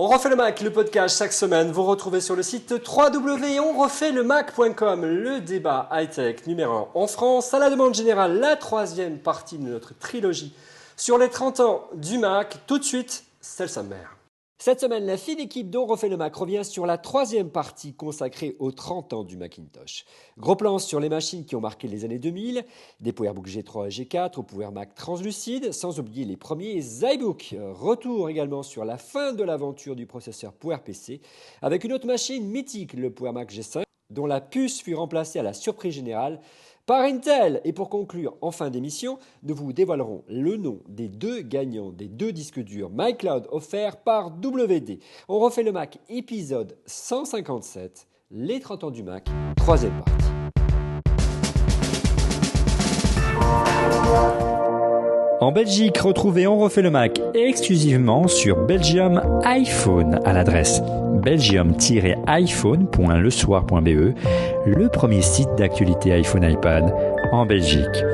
On refait le Mac, le podcast chaque semaine. Vous retrouvez sur le site www.onrefaitlemacom, le débat high-tech numéro 1 en France. À la demande générale, la troisième partie de notre trilogie sur les 30 ans du Mac. Tout de suite, c'est le sommaire. Cette semaine, la fine équipe d'On refait le Mac revient sur la troisième partie consacrée aux 30 ans du Macintosh. Gros plan sur les machines qui ont marqué les années 2000, des PowerBook G3 et G4 au PowerMac translucide, sans oublier les premiers iBook. Retour également sur la fin de l'aventure du processeur PowerPC, avec une autre machine mythique, le PowerMac G5, dont la puce fut remplacée à la surprise générale par Intel. Et pour conclure, en fin d'émission, nous vous dévoilerons le nom des deux gagnants des deux disques durs MyCloud offerts par WD. On refait le Mac, épisode 157, les 30 ans du Mac, troisième partie. En Belgique, retrouvez On refait le Mac exclusivement sur Belgium iPhone à l'adresse belgium-iphone.lesoir.be, le premier site d'actualité iPhone iPad en Belgique.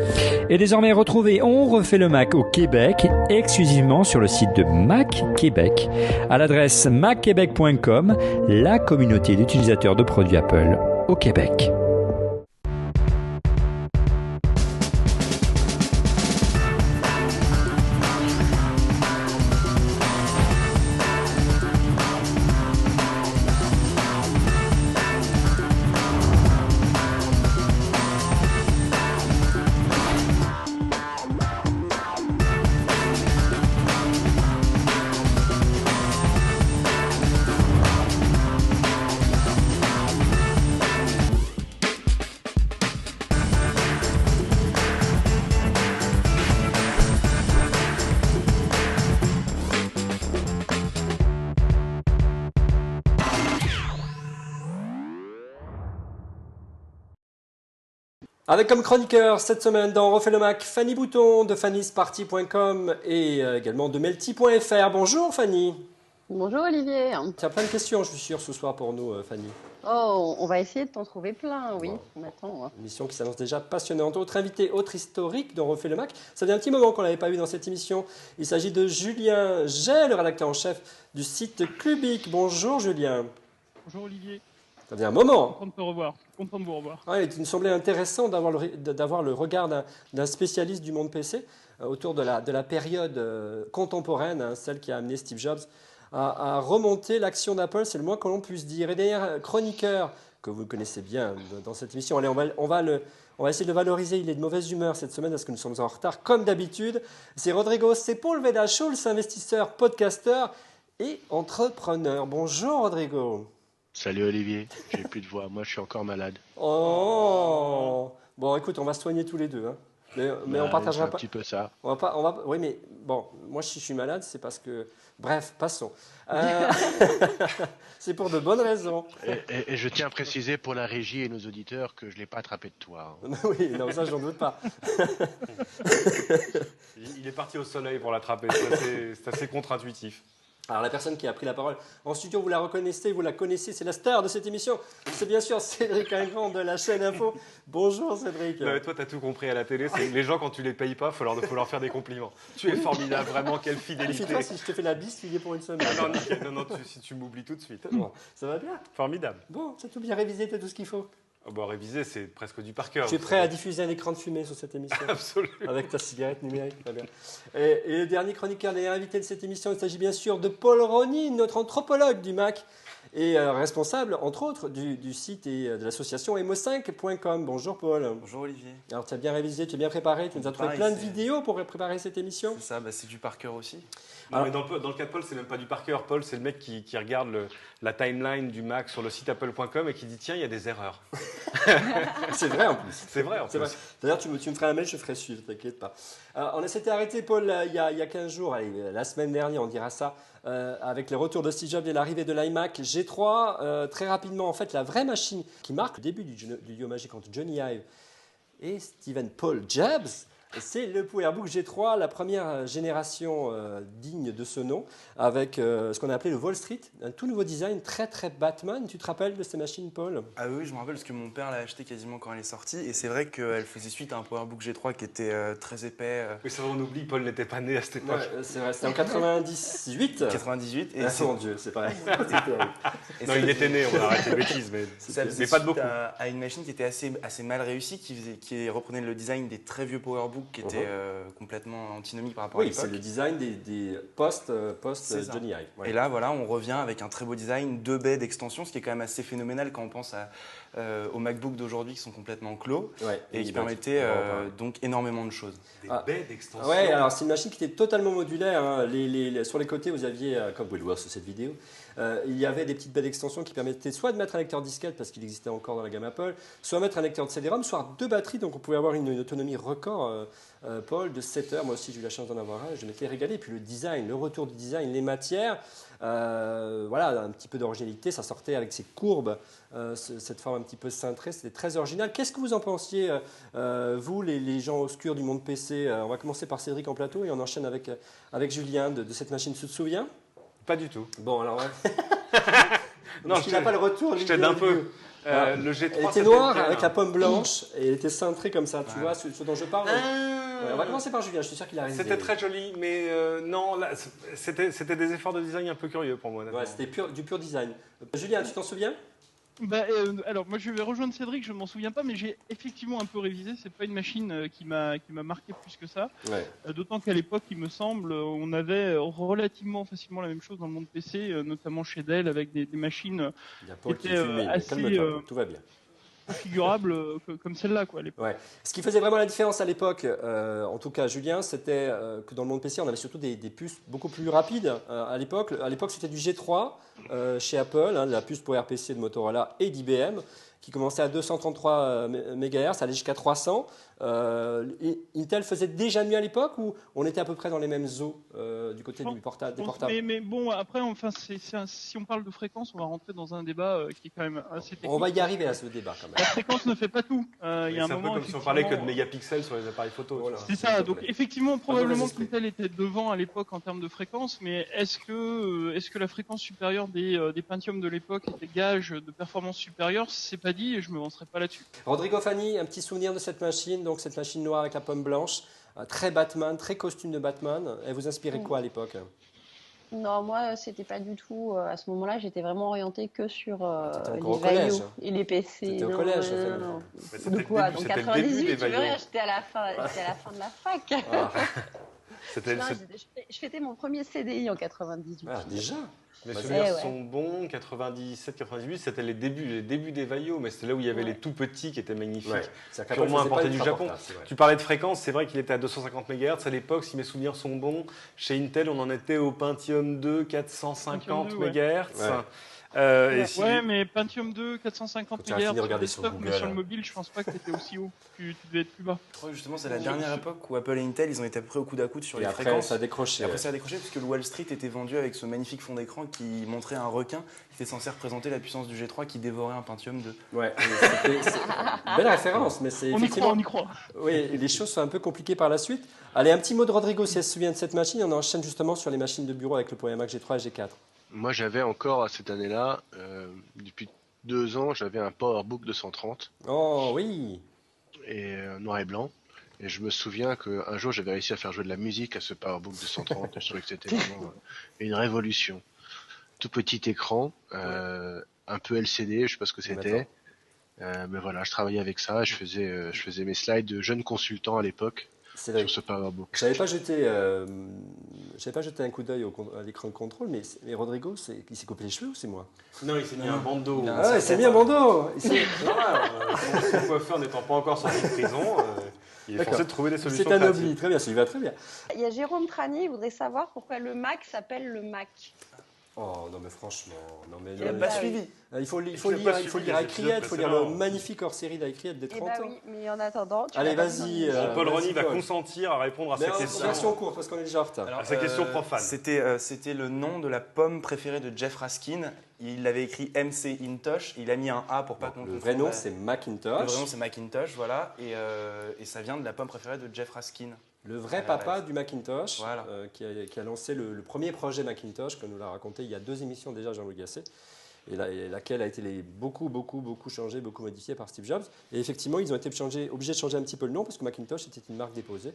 Et désormais, retrouvez On refait le Mac au Québec exclusivement sur le site de Mac Québec à l'adresse macquebec.com, la communauté d'utilisateurs de produits Apple au Québec. Avec comme chroniqueur cette semaine dans On refait le Mac, Fanny Bouton de fannysparty.com et également de melty.fr. Bonjour Fanny. Bonjour Olivier. Tu as plein de questions, je suis sûr, ce soir pour nous, Fanny. Oh, on va essayer de t'en trouver plein, oui. Wow. On attend. Une émission qui s'annonce déjà passionnante. Autre invité, autre historique dont on refait le Mac. Ça fait un petit moment qu'on ne l'avait pas vu dans cette émission. Il s'agit de Julien Gay, le rédacteur en chef du site Clubic. Bonjour Julien. Bonjour Olivier. Ça fait un moment. Content de te revoir. Content de vous revoir. Ouais, il me semblait intéressant d'avoir le regard d'un spécialiste du monde PC autour de la période contemporaine, hein, celle qui a amené Steve Jobs à remonter l'action d'Apple, c'est le moins que l'on puisse dire. Et d'ailleurs, chroniqueur que vous connaissez bien dans cette émission, allez, on va essayer de le valoriser. Il est de mauvaise humeur cette semaine parce que nous sommes en retard, comme d'habitude. C'est Rodrigo Sepúlveda-Schulz, investisseur, podcasteur et entrepreneur. Bonjour Rodrigo. Salut Olivier, j'ai plus de voix, moi je suis encore malade. Oh. Bon, écoute, on va se soigner tous les deux, hein. Mais on partagera pas. Un petit peu ça. Oui, mais bon, moi si je suis malade, c'est parce que. Bref, passons. C'est pour de bonnes raisons. Et je tiens à préciser pour la régie et nos auditeurs que je ne l'ai pas attrapé de toi. Hein. Oui, non, ça j'en doute pas. Il est parti au soleil pour l'attraper, c'est assez contre-intuitif. Alors la personne qui a pris la parole en studio, vous la reconnaissez, vous la connaissez, c'est la star de cette émission. C'est bien sûr Cédric Ingrand de la chaîne Info. Bonjour Cédric. Non, mais toi, tu as tout compris à la télé. Les gens, quand tu les payes pas, il faut leur faire des compliments. Tu es formidable, vraiment, quelle fidélité. Méfie-toi, si je te fais la bise, tu y es pour une semaine. Ah non, nickel. Non, si tu m'oublies tout de suite. Bon, ça va bien. Formidable. Bon, t'as tout bien révisé, t'as tout ce qu'il faut. Oh, bah, réviser, c'est presque du par cœur. Tu es prêt à diffuser un écran de fumée sur cette émission? Absolument. Avec ta cigarette numérique, très bien. Et le dernier chroniqueur, les invités de cette émission, il s'agit bien sûr de Paul Rony, notre anthropologue du Mac et responsable, entre autres, du site et de l'association emo5.com. Bonjour Paul. Bonjour Olivier. Alors tu as bien révisé, tu as bien préparé, tu nous as trouvé Pareil, plein de vidéos pour préparer cette émission. C'est ça, c'est du par cœur aussi. Non, mais dans le cas de Paul, c'est même pas du par cœur. Paul, c'est le mec qui regarde la timeline du Mac sur le site apple.com et qui dit tiens, il y a des erreurs. C'est vrai en plus. C'est vrai en plus. D'ailleurs, tu me feras un mail, je ferai suivre, t'inquiète pas. On s'était arrêté, Paul, il y a 15 jours, allez, la semaine dernière, on dira ça, avec le retour de Steve Jobs et l'arrivée de l'iMac G3. Très rapidement, en fait, la vraie machine qui marque le début du duo magique entre Johnny Ive et Stephen Paul Jobs. C'est le PowerBook G3, la première génération digne de ce nom, avec ce qu'on a appelé le Wall Street, un tout nouveau design très très Batman. Tu te rappelles de ces machines, Paul? Ah oui, je me rappelle parce que mon père l'a acheté quasiment quand elle est sortie et c'est vrai qu'elle faisait suite à un PowerBook G3 qui était très épais. Oui, ça va, on oublie, Paul n'était pas né à cette époque. Ouais, c'est vrai, c'était en 98. 98 et Ah, c'est- mon Dieu, c'est pareil. et Non, ça il était né, on a arrêté les bêtises, Ça faisait mais pas de suite beaucoup. à une machine qui était assez mal réussie, qui reprenait le design des très vieux PowerBook qui étaient complètement antinomiques par rapport à Oui, l'époque. c'est le design des post C'est ça. Johnny Ive. Ouais. Et là, voilà, on revient avec un très beau design, 2 baies d'extension, ce qui est quand même assez phénoménal quand on pense aux MacBook d'aujourd'hui qui sont complètement clos Ouais, et qui il- permettaient on va en parler. donc énormément de choses. Des Ah. baies d'extension. Ouais, alors c'est une machine qui était totalement modulaire. Hein. Sur les côtés, vous aviez, comme vous pouvez le voir sur cette vidéo, il y avait des petites baies d'extension qui permettaient soit de mettre un lecteur disquette parce qu'il existait encore dans la gamme Apple, soit mettre un lecteur de CD-ROM, soit 2 batteries. Donc on pouvait avoir une autonomie record, Paul, de 7 heures. Moi aussi, j'ai eu la chance d'en avoir un. Je m'étais régalé. Et puis le design, le retour du design, les matières, voilà, un petit peu d'originalité. Ça sortait avec ces courbes, cette forme un petit peu cintrée. C'était très original. Qu'est-ce que vous en pensiez, vous, les gens obscurs du monde PC? On va commencer par Cédric en plateau et on enchaîne avec Julien de cette machine. Tu te souviens? Pas du tout. Bon, alors, ouais. Non, Parce qu'il n'a pas le retour. je t'aide un peu. Voilà. Le G3, Elle était c'était noire lequel, avec hein la pomme blanche et elle était cintrée comme ça. Tu vois ce dont je parle? Ah. Ouais, on va commencer par Julien. Je suis sûr qu'il a réalisé. C'était très joli, mais non, là, c'était des efforts de design un peu curieux pour moi. Ouais, honnêtement. c'était du pur design. Julien, tu t'en souviens? Alors moi je vais rejoindre Cédric, je m'en souviens pas, mais j'ai effectivement un peu révisé. C'est pas une machine qui m'a marqué plus que ça. Ouais. D'autant qu'à l'époque, il me semble, on avait relativement facilement la même chose dans le monde PC, notamment chez Dell, avec des machines Il y a Paul qui C'était, fume, mais assez, calme-toi, tout va bien. configurables comme celle-là, quoi. À l'époque. Ouais. Ce qui faisait vraiment la différence à l'époque, en tout cas Julien, c'était que dans le monde PC, on avait surtout des puces beaucoup plus rapides. À l'époque, c'était du G3 chez Apple, hein, la puce pour RPC de Motorola et d'IBM, qui commençait à 233 MHz, allait jusqu'à 300. Intel faisait déjà mieux à l'époque ou on était à peu près dans les mêmes eaux du côté des portables? Mais bon, après, enfin, si on parle de fréquence, on va rentrer dans un débat qui est quand même assez technique. On va y arriver à ce débat quand même. La fréquence ne fait pas tout. Il y a un C'est un peu moment, comme si on parlait que de effectivement, mégapixels sur les appareils photo. Voilà. tu vois. C'est ça, donc effectivement, probablement esprit. qu'Intel était devant à l'époque en termes de fréquence, mais est-ce que la fréquence supérieure des Pentium de l'époque était gage de performance supérieure? C'est pas dit et je me lancerai pas là-dessus. Rodrigo Fanny, un petit souvenir de cette machine, donc cette machine noire avec la pomme blanche, très Batman, très costume de Batman. Elle vous inspirait quoi à l'époque? Non, moi, c'était pas du tout. À ce moment-là, j'étais vraiment orientée que sur T'étais les encore au collège. vaillots et les PC. T'étais au Non, collège, non, en fait. non, non. Mais c'était De le quoi? début- Donc c'était le début 98, des tu veux vaillots. dire, j'étais à la fin de la fac. Ah, C'était- Non, c'est- je fêtais mon premier CDI en 98. ah, déjà? Mes Bah, souvenirs ouais. sont bons, 97, 98, c'était les débuts des vaillots, mais c'était là où il y avait Ouais. les tout petits qui étaient magnifiques. Ouais. C'est-à-dire Purement qu'Apple faisait importé pas du ultra Japon. portable, c'est vrai. Tu parlais de fréquence, c'est vrai qu'il était à 250 MHz à l'époque, si mes souvenirs sont bons. Chez Intel, on en était au Pentium 2, 450 Pentium 2, ouais. MHz. Ouais. Ouais, mais Pentium 2, 450 Quand tu as fini de MHz regarder sur sur le desktop, mais Google, sur le hein. mobile, je pense pas que t'étais aussi haut. Tu devais être plus bas. Je crois que justement c'est la dernière époque où Apple et Intel ils ont été à peu près au coude à coude sur Et les après, fréquences. ça a décroché. Et après ouais. ça a décroché puisque le Wall Street était vendu avec ce magnifique fond d'écran qui montrait un requin qui était censé représenter la puissance du G3 qui dévorait un Pentium 2. Ouais, c'est belle référence, mais c'est On y effectivement. croit. Oui, les choses sont un peu compliquées par la suite. Allez, un petit mot de Rodrigo si elle se souvient de cette machine. On enchaîne justement sur les machines de bureau avec le Power Mac G3 et G4. Moi, j'avais encore, à cette année-là, depuis 2 ans, j'avais un PowerBook 230 Oh oui. et noir et blanc. Et je me souviens qu'un jour, j'avais réussi à faire jouer de la musique à ce PowerBook 230 et je trouvais que c'était vraiment une révolution. Tout petit écran, un peu LCD, je sais pas ce que c'était. Mais voilà, je travaillais avec ça, je faisais mes slides de jeune consultant à l'époque C'est vrai. sur ce PowerBook. J'avais pas jeté un coup d'œil à l'écran de contrôle, mais Rodrigo, il s'est coupé les cheveux ou c'est moi? Non, il s'est mis un bandeau. Ah ouais, c'est mis un bandeau. Normal, son coiffeur n'étant pas encore sorti de prison, il est D'accord. forcé de trouver des solutions C'est un créatives. oubli, très bien, ça y va très bien. Il y a Jérôme Trani, il voudrait savoir pourquoi le Mac s'appelle le Mac. Oh non mais franchement, non mais Il n'a non, pas Ah oui. suivi. il faut Je l'ai lire, pas il faut suivi lire les iCried, épisodes il faut lire le précédents. magnifique hors-série d'iCried des Eh 30 bah ans. oui, mais en attendant, tu Allez, l'as pas vas-y, vu. Paul vas-y, Rony va Paul. consentir à répondre à Mais sa en question. version courte parce qu'on est déjà en retard. À sa question profane. C'était le nom de la pomme préférée de Jeff Raskin. Il l'avait écrit MC Intosh. Il a mis un A pour pas qu'on Le confonde. vrai nom la- c'est Le Macintosh. vrai nom c'est Macintosh, voilà. Et ça vient de la pomme préférée de Jeff Raskin. Le vrai À la papa base. du Macintosh, Voilà. qui a lancé le premier projet Macintosh, comme nous l'a raconté il y a 2 émissions déjà Jean-Louis Gasset, et laquelle a été beaucoup changée, beaucoup modifiée par Steve Jobs. Et effectivement, ils ont été obligés de changer un petit peu le nom, parce que Macintosh était une marque déposée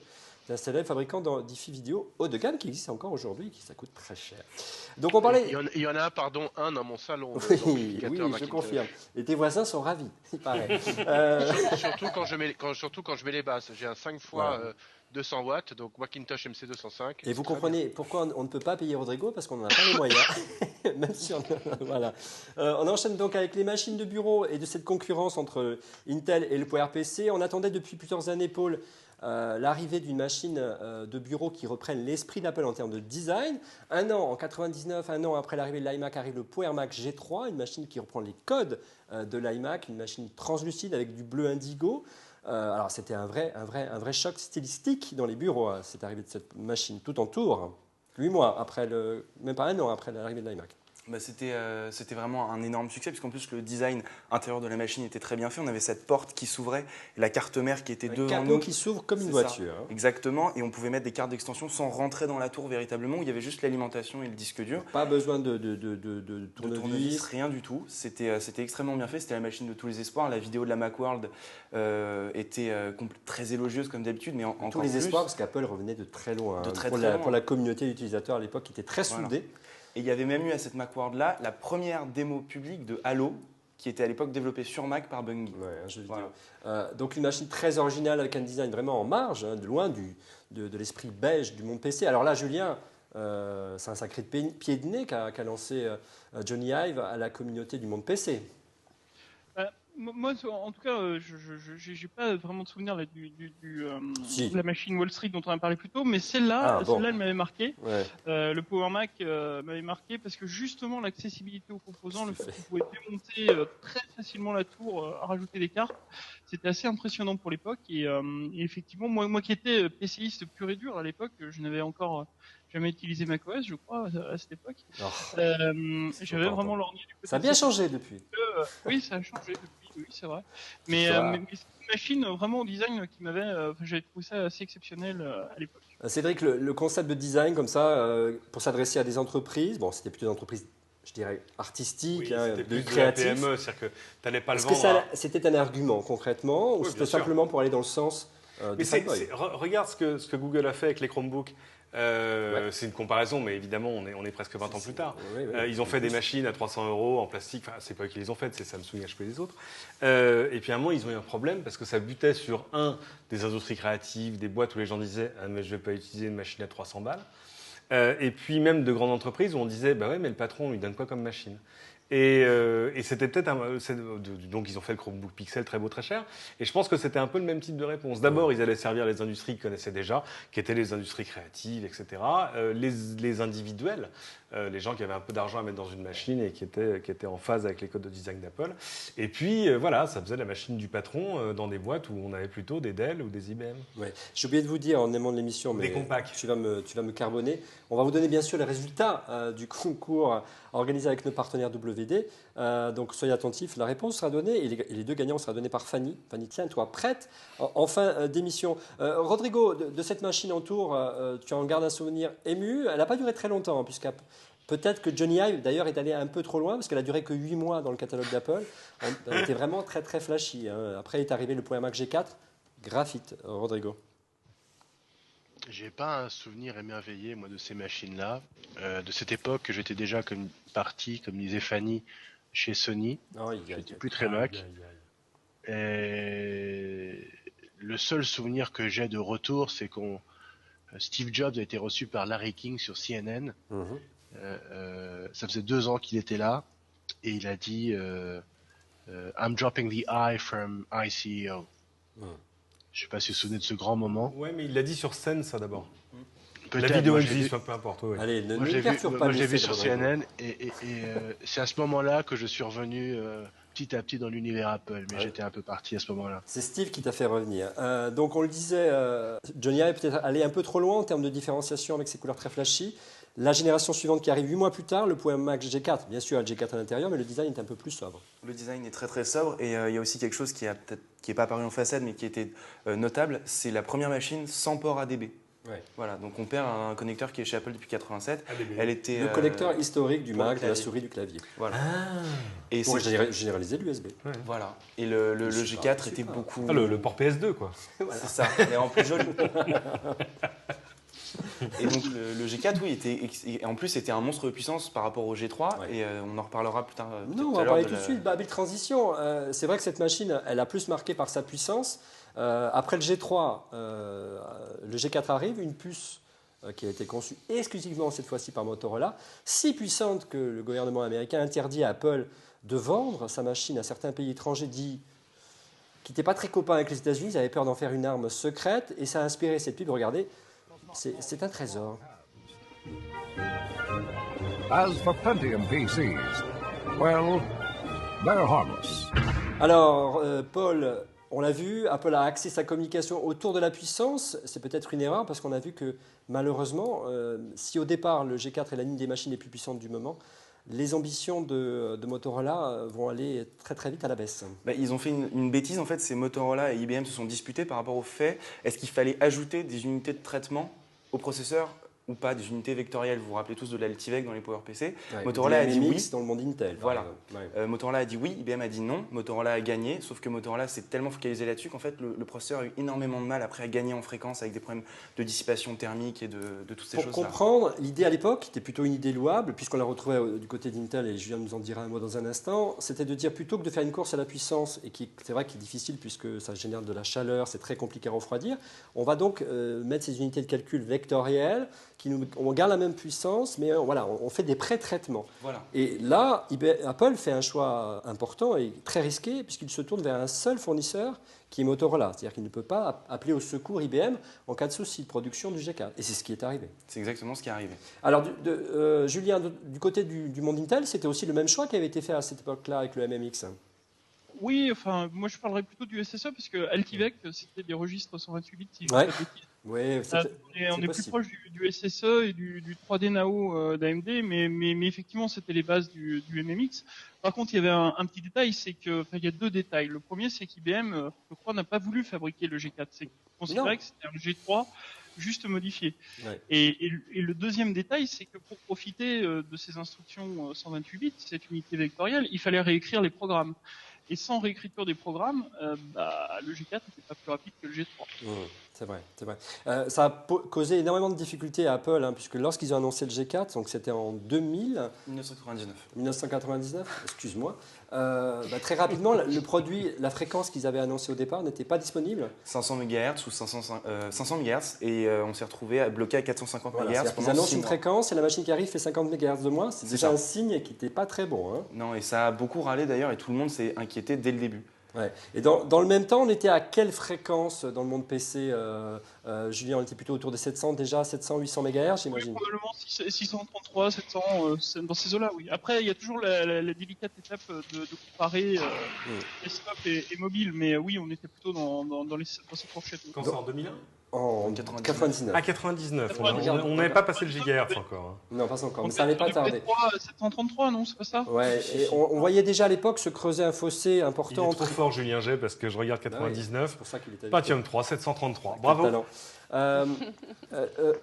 d'un célèbre fabricant d'hi-fi vidéo haut de gamme qui existe encore aujourd'hui et qui ça coûte très cher. Donc on parlait... Il y en a, pardon, un dans mon salon. Oui, d'amplificateur oui, je Macintosh. confirme. Et tes voisins sont ravis, il paraît. Surtout quand je mets les basses. J'ai un 5 fois 200 watts, donc Macintosh MC 205. Et vous c'est très comprenez pourquoi on ne peut pas payer Rodrigo, parce qu'on n'en a pas les moyens. Même si on, voilà. On enchaîne donc avec les machines de bureau et de cette concurrence entre Intel et le PowerPC. On attendait depuis plusieurs années, Paul, l'arrivée d'une machine de bureau qui reprenne l'esprit d'Apple en termes de design. En 99, un an après l'arrivée de l'iMac, arrive le PowerMac G3, une machine qui reprend les codes de l'iMac, une machine translucide avec du bleu indigo. Alors c'était un vrai choc stylistique dans les bureaux, cette arrivée de cette machine, tout en tour, 8 mois après même pas un an après l'arrivée de l'iMac. Bah, c'était vraiment un énorme succès, puisqu'en plus le design intérieur de la machine était très bien fait. On avait cette porte qui s'ouvrait, et la carte mère qui était Un devant capot nous. qui s'ouvre comme une C'est ça. voiture. Hein. Exactement, et on pouvait mettre des cartes d'extension sans rentrer dans la tour véritablement, où il y avait juste l'alimentation et le disque dur. Pas besoin de De tournevis, tournevis. rien du tout. C'était extrêmement bien fait. C'était la machine de tous les espoirs. La vidéo de la Macworld était très élogieuse comme d'habitude, mais encore Tous les plus. espoirs, parce qu'Apple revenait de très loin. De hein, très, pour, très loin. pour la communauté d'utilisateurs à l'époque qui était très Voilà. soudée. Et il y avait même eu à cette Macworld-là la première démo publique de Halo, qui était à l'époque développée sur Mac par Bungie. Ouais, un jeu vidéo. Voilà. Donc une machine très originale avec un design vraiment en marge, hein, de loin de l'esprit beige du monde PC. Alors là, Julien, c'est un sacré pied de nez qu'a lancé Johnny Ive à la communauté du monde PC. Moi, en tout cas, je n'ai pas vraiment de souvenir là, Si. de la machine Wall Street dont on a parlé plus tôt, mais celle-là, Ah, bon. elle m'avait marqué. Ouais. Le Power Mac m'avait marqué parce que justement l'accessibilité aux composants, le fait qu'on pouvait démonter très facilement la tour, rajouter des cartes, c'était assez impressionnant pour l'époque. Et effectivement, moi qui étais PCiste pur et dur à l'époque, je n'avais encore jamais utilisé macOS, je crois, à cette époque. Oh, J'avais pas vraiment entendre. lorgné du côté. Ça a bien changé depuis. Oui, ça a changé depuis. Oui, c'est vrai. Ça Mais va. c'est une machine vraiment au design qui m'avait, j'avais trouvé ça assez exceptionnel à l'époque. Cédric, le concept de design comme ça, pour s'adresser à des entreprises, bon, c'était plutôt des entreprises, je dirais, artistiques, Oui, hein, c'était de plus de la créatifs. PME, c'est-à-dire que tu n'allais pas le Est-ce que vendre. c'était un argument concrètement, ou Oui, c'était bien sûr. simplement pour aller dans le sens Mais du fanboy regarde ce que Google a fait avec les Chromebooks. C'est une comparaison, mais évidemment, on est presque 20 ans plus tard. Oui, oui. Ils ont fait des machines à 300 € en plastique. Enfin, c'est pas eux qui les ont faites, c'est Samsung, HP et les autres. Et puis à un moment, ils ont eu un problème parce que ça butait sur des industries créatives, des boîtes où les gens disaient ah, mais je vais pas utiliser une machine à 300 balles. Et puis même de grandes entreprises où on disait bah ouais, mais le patron, on lui donne quoi comme machine? Et c'était peut-être donc ils ont fait le Chromebook Pixel très beau, très cher. Et je pense que c'était un peu le même type de réponse. D'abord, ils allaient servir les industries qu'ils connaissaient déjà, qui étaient les industries créatives, etc. Les individuels, les gens qui avaient un peu d'argent à mettre dans une machine et qui étaient en phase avec les codes de design d'Apple. Et puis voilà, ça faisait la machine du patron dans des boîtes où on avait plutôt des Dell ou des IBM. Ouais. J'ai oublié de vous dire en aimant de l'émission, mais Des compacts. tu vas me carboner. On va vous donner bien sûr les résultats du concours organisé avec nos partenaires WD. Donc soyez attentifs, la réponse sera donnée et les deux gagnants sera donnée par Fanny. Fanny, tiens-toi prête en fin d'émission. Rodrigo, de cette machine en tour, tu en gardes un souvenir ému. Elle n'a pas duré très longtemps, puisque peut-être que Johnny Ive, d'ailleurs, est allé un peu trop loin, parce qu'elle a duré que 8 mois dans le catalogue d'Apple. Elle était vraiment très très flashy. Hein. Après est arrivé le PowerMac G4, graphite, Rodrigo. J'ai pas un souvenir émerveillé, moi, de ces machines-là. De cette époque, j'étais déjà parti, comme disait Fanny, chez Sony. J'étais plus très Mac. Et le seul souvenir que j'ai de retour, c'est qu'on Steve Jobs a été reçu par Larry King sur CNN. Ça faisait 2 ans qu'il était là, et il a dit I'm dropping the I from iCEO. Je sais pas si vous vous souvenez de ce grand moment. Ouais, mais il l'a dit sur scène, ça d'abord. La Peut-être. vidéo Moi, je l'ai existe, vu- enfin, peu importe. Ouais. Allez, ne moi, ne j'ai vu, perturbe pas moi, je l'ai l'essai vu de sur Rodrigo. CNN c'est à ce moment-là que je suis revenu petit à petit dans l'univers Apple, mais Ouais. j'étais un peu parti à ce moment-là. C'est Steve qui t'a fait revenir. Donc on le disait, Johnny Ive est peut-être allé un peu trop loin en termes de différenciation avec ses couleurs très flashy. La génération suivante qui arrive 8 mois plus tard, le Power Mac G4, bien sûr, le G4 à l'intérieur, mais le design est un peu plus sobre. Le design est très très sobre et il y a aussi quelque chose qui est pas apparu en façade mais qui était notable, c'est la première machine sans port ADB. Ouais. Voilà, donc on perd un connecteur qui est chez Apple depuis 87. ADB. Elle était Le connecteur historique du pour le Mac, de la clavier. souris, du clavier. Voilà. Ah, Et Pour c'est généraliser l'USB. voilà. Et le Je sais G4 pas, je était sais pas. beaucoup. le port PS2, quoi. C'est ça, mais en plus joli. Et donc le G4, oui, et en plus c'était un monstre de puissance par rapport au G3, Ouais. et on en reparlera plus tard. Non, tout on à va l'heure parler de tout de la- suite. Belle transition. C'est vrai que cette machine, elle a plus marqué par sa puissance. Après le G3, le G4 arrive, une puce qui a été conçue exclusivement cette fois-ci par Motorola, si puissante que le gouvernement américain interdit à Apple de vendre sa machine à certains pays étrangers qui n'étaient pas très copains avec les États-Unis. Ils avaient peur d'en faire une arme secrète et ça a inspiré cette pub. Regardez, c'est un trésor. As for Pentium PCs, well, they're harmless. Alors, Paul, on l'a vu, Apple a axé sa communication autour de la puissance. C'est peut-être une erreur parce qu'on a vu que malheureusement, si au départ le G4 est la ligne des machines les plus puissantes du moment, les ambitions de Motorola vont aller très très vite à la baisse. Bah, ils ont fait une bêtise en fait, c'est Motorola et IBM se sont disputés par rapport au fait est-ce qu'il fallait ajouter des unités de traitement au processeur ou pas, des unités vectorielles. Vous vous rappelez tous de l'Altivec dans les PowerPC. Ouais, Motorola a dit MMX oui. dans le monde Intel. Voilà. par exemple. Ouais. Motorola a dit oui, IBM a dit non. Motorola a gagné, sauf que Motorola s'est tellement focalisé là-dessus qu'en fait le processeur a eu énormément de mal après à gagner en fréquence avec des problèmes de dissipation thermique et de toutes ces Pour choses-là. comprendre, l'idée à l'époque était plutôt une idée louable, puisqu'on la retrouvait du côté d'Intel, et Julien nous en dira un mot dans un instant, c'était de dire plutôt que de faire une course à la puissance, et qui c'est vrai qu'il est difficile puisque ça génère de la chaleur, c'est très compliqué à refroidir, on va donc mettre ces unités de calcul vectorielles, on garde la même puissance, mais voilà, on fait des pré-traitements. Voilà. Et là, Apple fait un choix important et très risqué, puisqu'il se tourne vers un seul fournisseur, qui est Motorola. C'est-à-dire qu'il ne peut pas appeler au secours IBM en cas de souci de production du G4. Et c'est ce qui est arrivé. C'est exactement ce qui est arrivé. Alors, Julien, du côté du monde Intel, c'était aussi le même choix qui avait été fait à cette époque-là avec le MMX. Oui, enfin, moi je parlerais plutôt du SSE parce que Altivec, c'était des registres 128 bits, si je dis Ouais. pas de bêtises. Oui, On est plus possible. proche du SSE et du 3D Nao d'AMD, mais effectivement, c'était les bases du MMX. Par contre, il y avait un petit détail, c'est que, enfin, il y a deux détails. Le premier, c'est qu'IBM, je crois, n'a pas voulu fabriquer le G4. C'est qu'ils considéraient que c'était un G3 juste modifié. Ouais. Et le deuxième détail, c'est que pour profiter de ces instructions 128 bits, cette unité vectorielle, il fallait réécrire les programmes. Et sans réécriture des programmes, le G4 n'était pas plus rapide que le G3. C'est vrai, c'est vrai. Ça a causé énormément de difficultés à Apple, hein, puisque lorsqu'ils ont annoncé le G4, donc c'était en 1999, excuse-moi, très rapidement, le produit, la fréquence qu'ils avaient annoncée au départ n'était pas disponible. 500 MHz ou 500 MHz et on s'est retrouvé à bloqué à 450 Voilà, MHz c'est-à-dire qu'ils pendant annoncent 6 une mois. fréquence et la machine qui arrive fait 50 MHz de moins. C'est C'est déjà ça. un signe qui n'était pas très bon. Hein. Non, et ça a beaucoup râlé d'ailleurs et tout le monde s'est inquiété dès le début. Ouais. Et dans le même temps, on était à quelle fréquence dans le monde PC Julien, on était plutôt autour des 700 déjà, 700, 800 MHz, j'imagine. Oui, probablement 633, 700, dans ces eaux-là, oui. Après, il y a toujours la délicate étape de comparer desktop et mobile, mais oui, on était plutôt dans ces fourchettes. Quand c'est en 2001 En 99. Ah, 99. 99. On n'avait pas passé le gigahertz encore. hein. Non, pas encore, mais ça n'allait pas tarder. 733, non, c'est pas ça? Ouais, et on voyait déjà à l'époque se creuser un fossé Il est important trop fort, Julien G, parce que je regarde Ah ouais, 99. c'est pour ça qu'il était Pentium 3, 733. Quel Bravo. talent.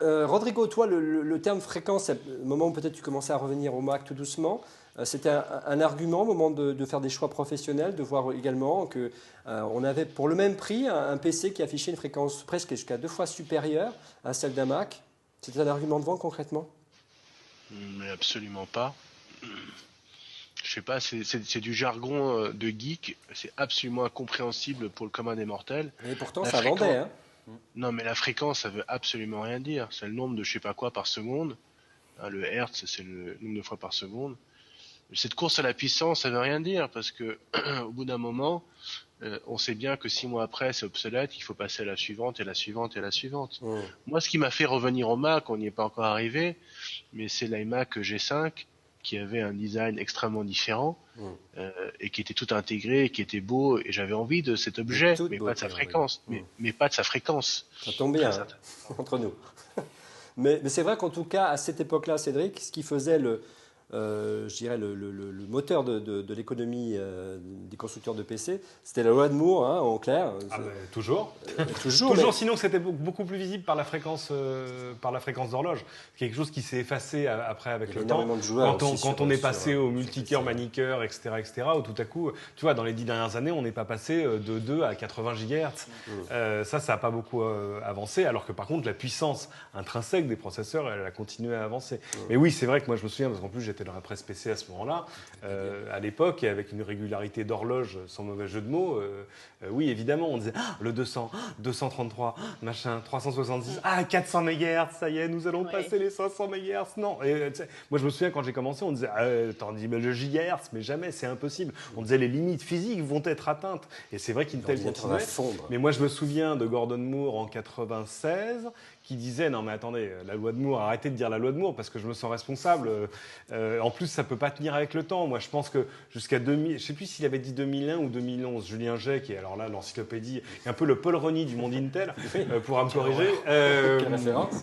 Rodrigo, toi, le terme fréquence, c'est le moment où peut-être tu commençais à revenir au Mac tout doucement. C'était un argument au moment de faire des choix professionnels, de voir également que on avait pour le même prix un PC qui affichait une fréquence presque jusqu'à 2 fois supérieure à celle d'un Mac. C'était un argument de vente concrètement? Mais absolument pas. Je sais pas, c'est du jargon de geek, c'est absolument incompréhensible pour le commun des mortels. Et pourtant, La ça fréquence- vendait. Hein. Non, mais la fréquence, ça veut absolument rien dire. C'est le nombre de je sais pas quoi par seconde. Hein, le hertz, c'est le nombre de fois par seconde. Cette course à la puissance, ça veut rien dire parce que au bout d'un moment, on sait bien que 6 mois après, c'est obsolète, il faut passer à la suivante et la suivante et la suivante. Mmh. Moi, ce qui m'a fait revenir au Mac, on n'y est pas encore arrivé, mais c'est l'iMac G5 qui avait un design extrêmement différent et qui était tout intégré, qui était beau, et j'avais envie de cet objet, mais pas de sa fréquence. Mais pas de sa fréquence. Ça tombe bien, hein, entre nous. mais c'est vrai qu'en tout cas, à cette époque-là, Cédric, ce qui faisait je dirais le moteur de l'économie des constructeurs de PC, c'était la loi de Moore, hein, en clair. Toujours. Toujours. Sinon, c'était beaucoup plus visible par la fréquence d'horloge. Quelque chose qui s'est effacé après avec le temps. De joueurs quand on est passé au multicœur, manicœur, etc., où tout à coup, tu vois, dans les 10 dernières années, on n'est pas passé de 2 à 80 GHz. Ça n'a pas beaucoup avancé, alors que par contre, la puissance intrinsèque des processeurs, elle a continué à avancer. Mais oui, c'est vrai que moi, je me souviens, parce qu'en plus, j'étais dans la presse PC à ce moment-là, à l'époque, et avec une régularité d'horloge, sans mauvais jeu de mots, oui, évidemment, on disait le 200, 233, machin, 370, 400 MHz, ça y est, nous allons passer les 500 MHz. Non, et, moi je me souviens quand j'ai commencé, on disait, t'en dis le gigahertz, mais jamais, c'est impossible. On disait les limites physiques vont être atteintes. Et c'est vrai qu'Intel continuait. Mais moi je me souviens de Gordon Moore en 96, qui disait non mais attendez, la loi de Moore, arrêtez de dire la loi de Moore parce que je me sens responsable. En plus ça peut pas tenir avec le temps. Moi je pense que jusqu'à 2000, je sais plus s'il avait dit 2001 ou 2011, Julien Jay, qui est alors là l'encyclopédie, un peu le Paul Reni du monde Intel, pourra me corriger.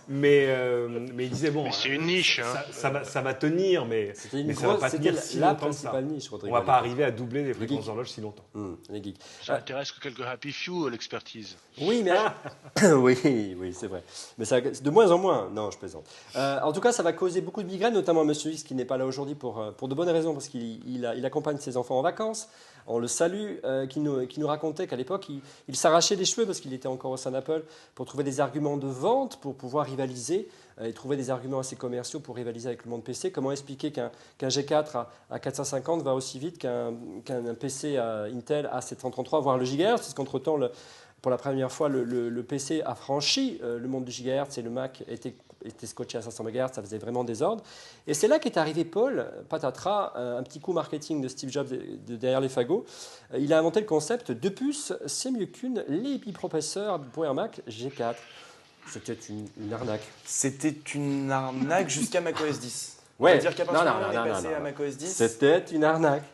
Mais il disait bon, mais c'est une niche. Ça va tenir, mais ça va pas tenir si longtemps que ça. Niche, on va pas arriver à doubler les fréquences d'horloge si longtemps. Les geeks. Ça intéresse que quelques happy few l'expertise. Oui, mais oui, c'est vrai. Mais ça, de moins en moins. Non, je plaisante. En tout cas, ça va causer beaucoup de migraines, notamment à Monsieur X qui n'est pas là aujourd'hui pour de bonnes raisons, parce qu'il accompagne ses enfants en vacances. On le salue, qui nous racontait qu'à l'époque, il s'arrachait les cheveux parce qu'il était encore au sein d'Apple pour trouver des arguments de vente, pour pouvoir rivaliser et trouver des arguments assez commerciaux pour rivaliser avec le monde PC. Comment expliquer qu'un G4 à 450 va aussi vite qu'un PC à Intel à 733, voire le gigahertz, parce qu'entre-temps, pour la première fois, le PC a franchi le monde du gigahertz et le Mac était scotché à 500 MHz, ça faisait vraiment désordre. Et c'est là qu'est arrivé Paul Patatras, un petit coup marketing de Steve Jobs derrière les fagots. Il a inventé le concept de puce, c'est mieux qu'une, les biprocesseurs pour Mac G4. C'était une arnaque. C'était une arnaque jusqu'à macOS 10. Ouais. C'est-à-dire qu'à partir du moment où on est passé à macOS 10... C'était une arnaque.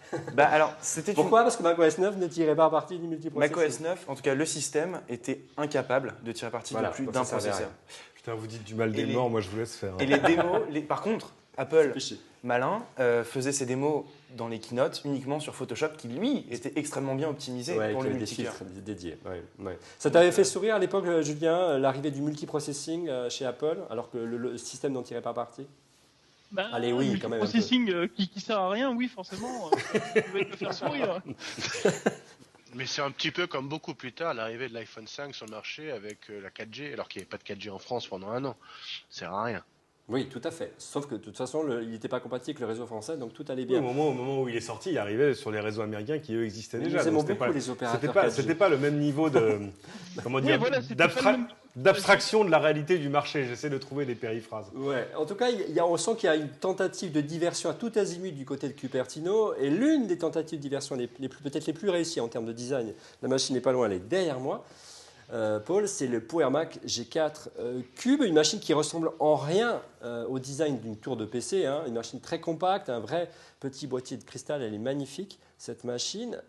Pourquoi ? Parce que macOS 9 ne tirait pas parti du multiprocesseur. macOS 9, en tout cas le système, était incapable de tirer parti de plus d'un processeur. Putain, vous dites du mal des morts, moi je vous laisse faire. Et les démos, par contre, Apple, malin, faisait ses démos dans les keynotes uniquement sur Photoshop, qui lui était extrêmement bien optimisé pour le multicœur. Des filtres dédiés. Ça t'avait fait sourire à l'époque, Julien, l'arrivée du multiprocessing chez Apple, alors que le système n'en tirait pas parti ? Allez, oui, quand même. Processing qui sert à rien, oui, forcément. Ça va te faire sourire. Mais c'est un petit peu comme beaucoup plus tard l'arrivée de l'iPhone 5 sur le marché avec la 4G, alors qu'il n'y avait pas de 4G en France pendant un an. Ça sert à rien. Oui, tout à fait. Sauf que de toute façon, il n'était pas compatible avec le réseau français, donc tout allait bien. Oui, au moment où il est sorti, il arrivait sur les réseaux américains qui, eux, existaient déjà. Nous aimons beaucoup les opérateurs. C'était pas le même niveau de... comment dire, d'abstraction de la réalité du marché. J'essaie de trouver des périphrases. Ouais. En tout cas, on sent qu'il y a une tentative de diversion à tout azimut du côté de Cupertino, et l'une des tentatives de diversion peut-être les plus réussies en termes de design, la machine n'est pas loin, elle est derrière moi. Paul, c'est le Power Mac G4 Cube, une machine qui ressemble en rien au design d'une tour de PC, une machine très compacte, un vrai petit boîtier de cristal, elle est magnifique cette machine,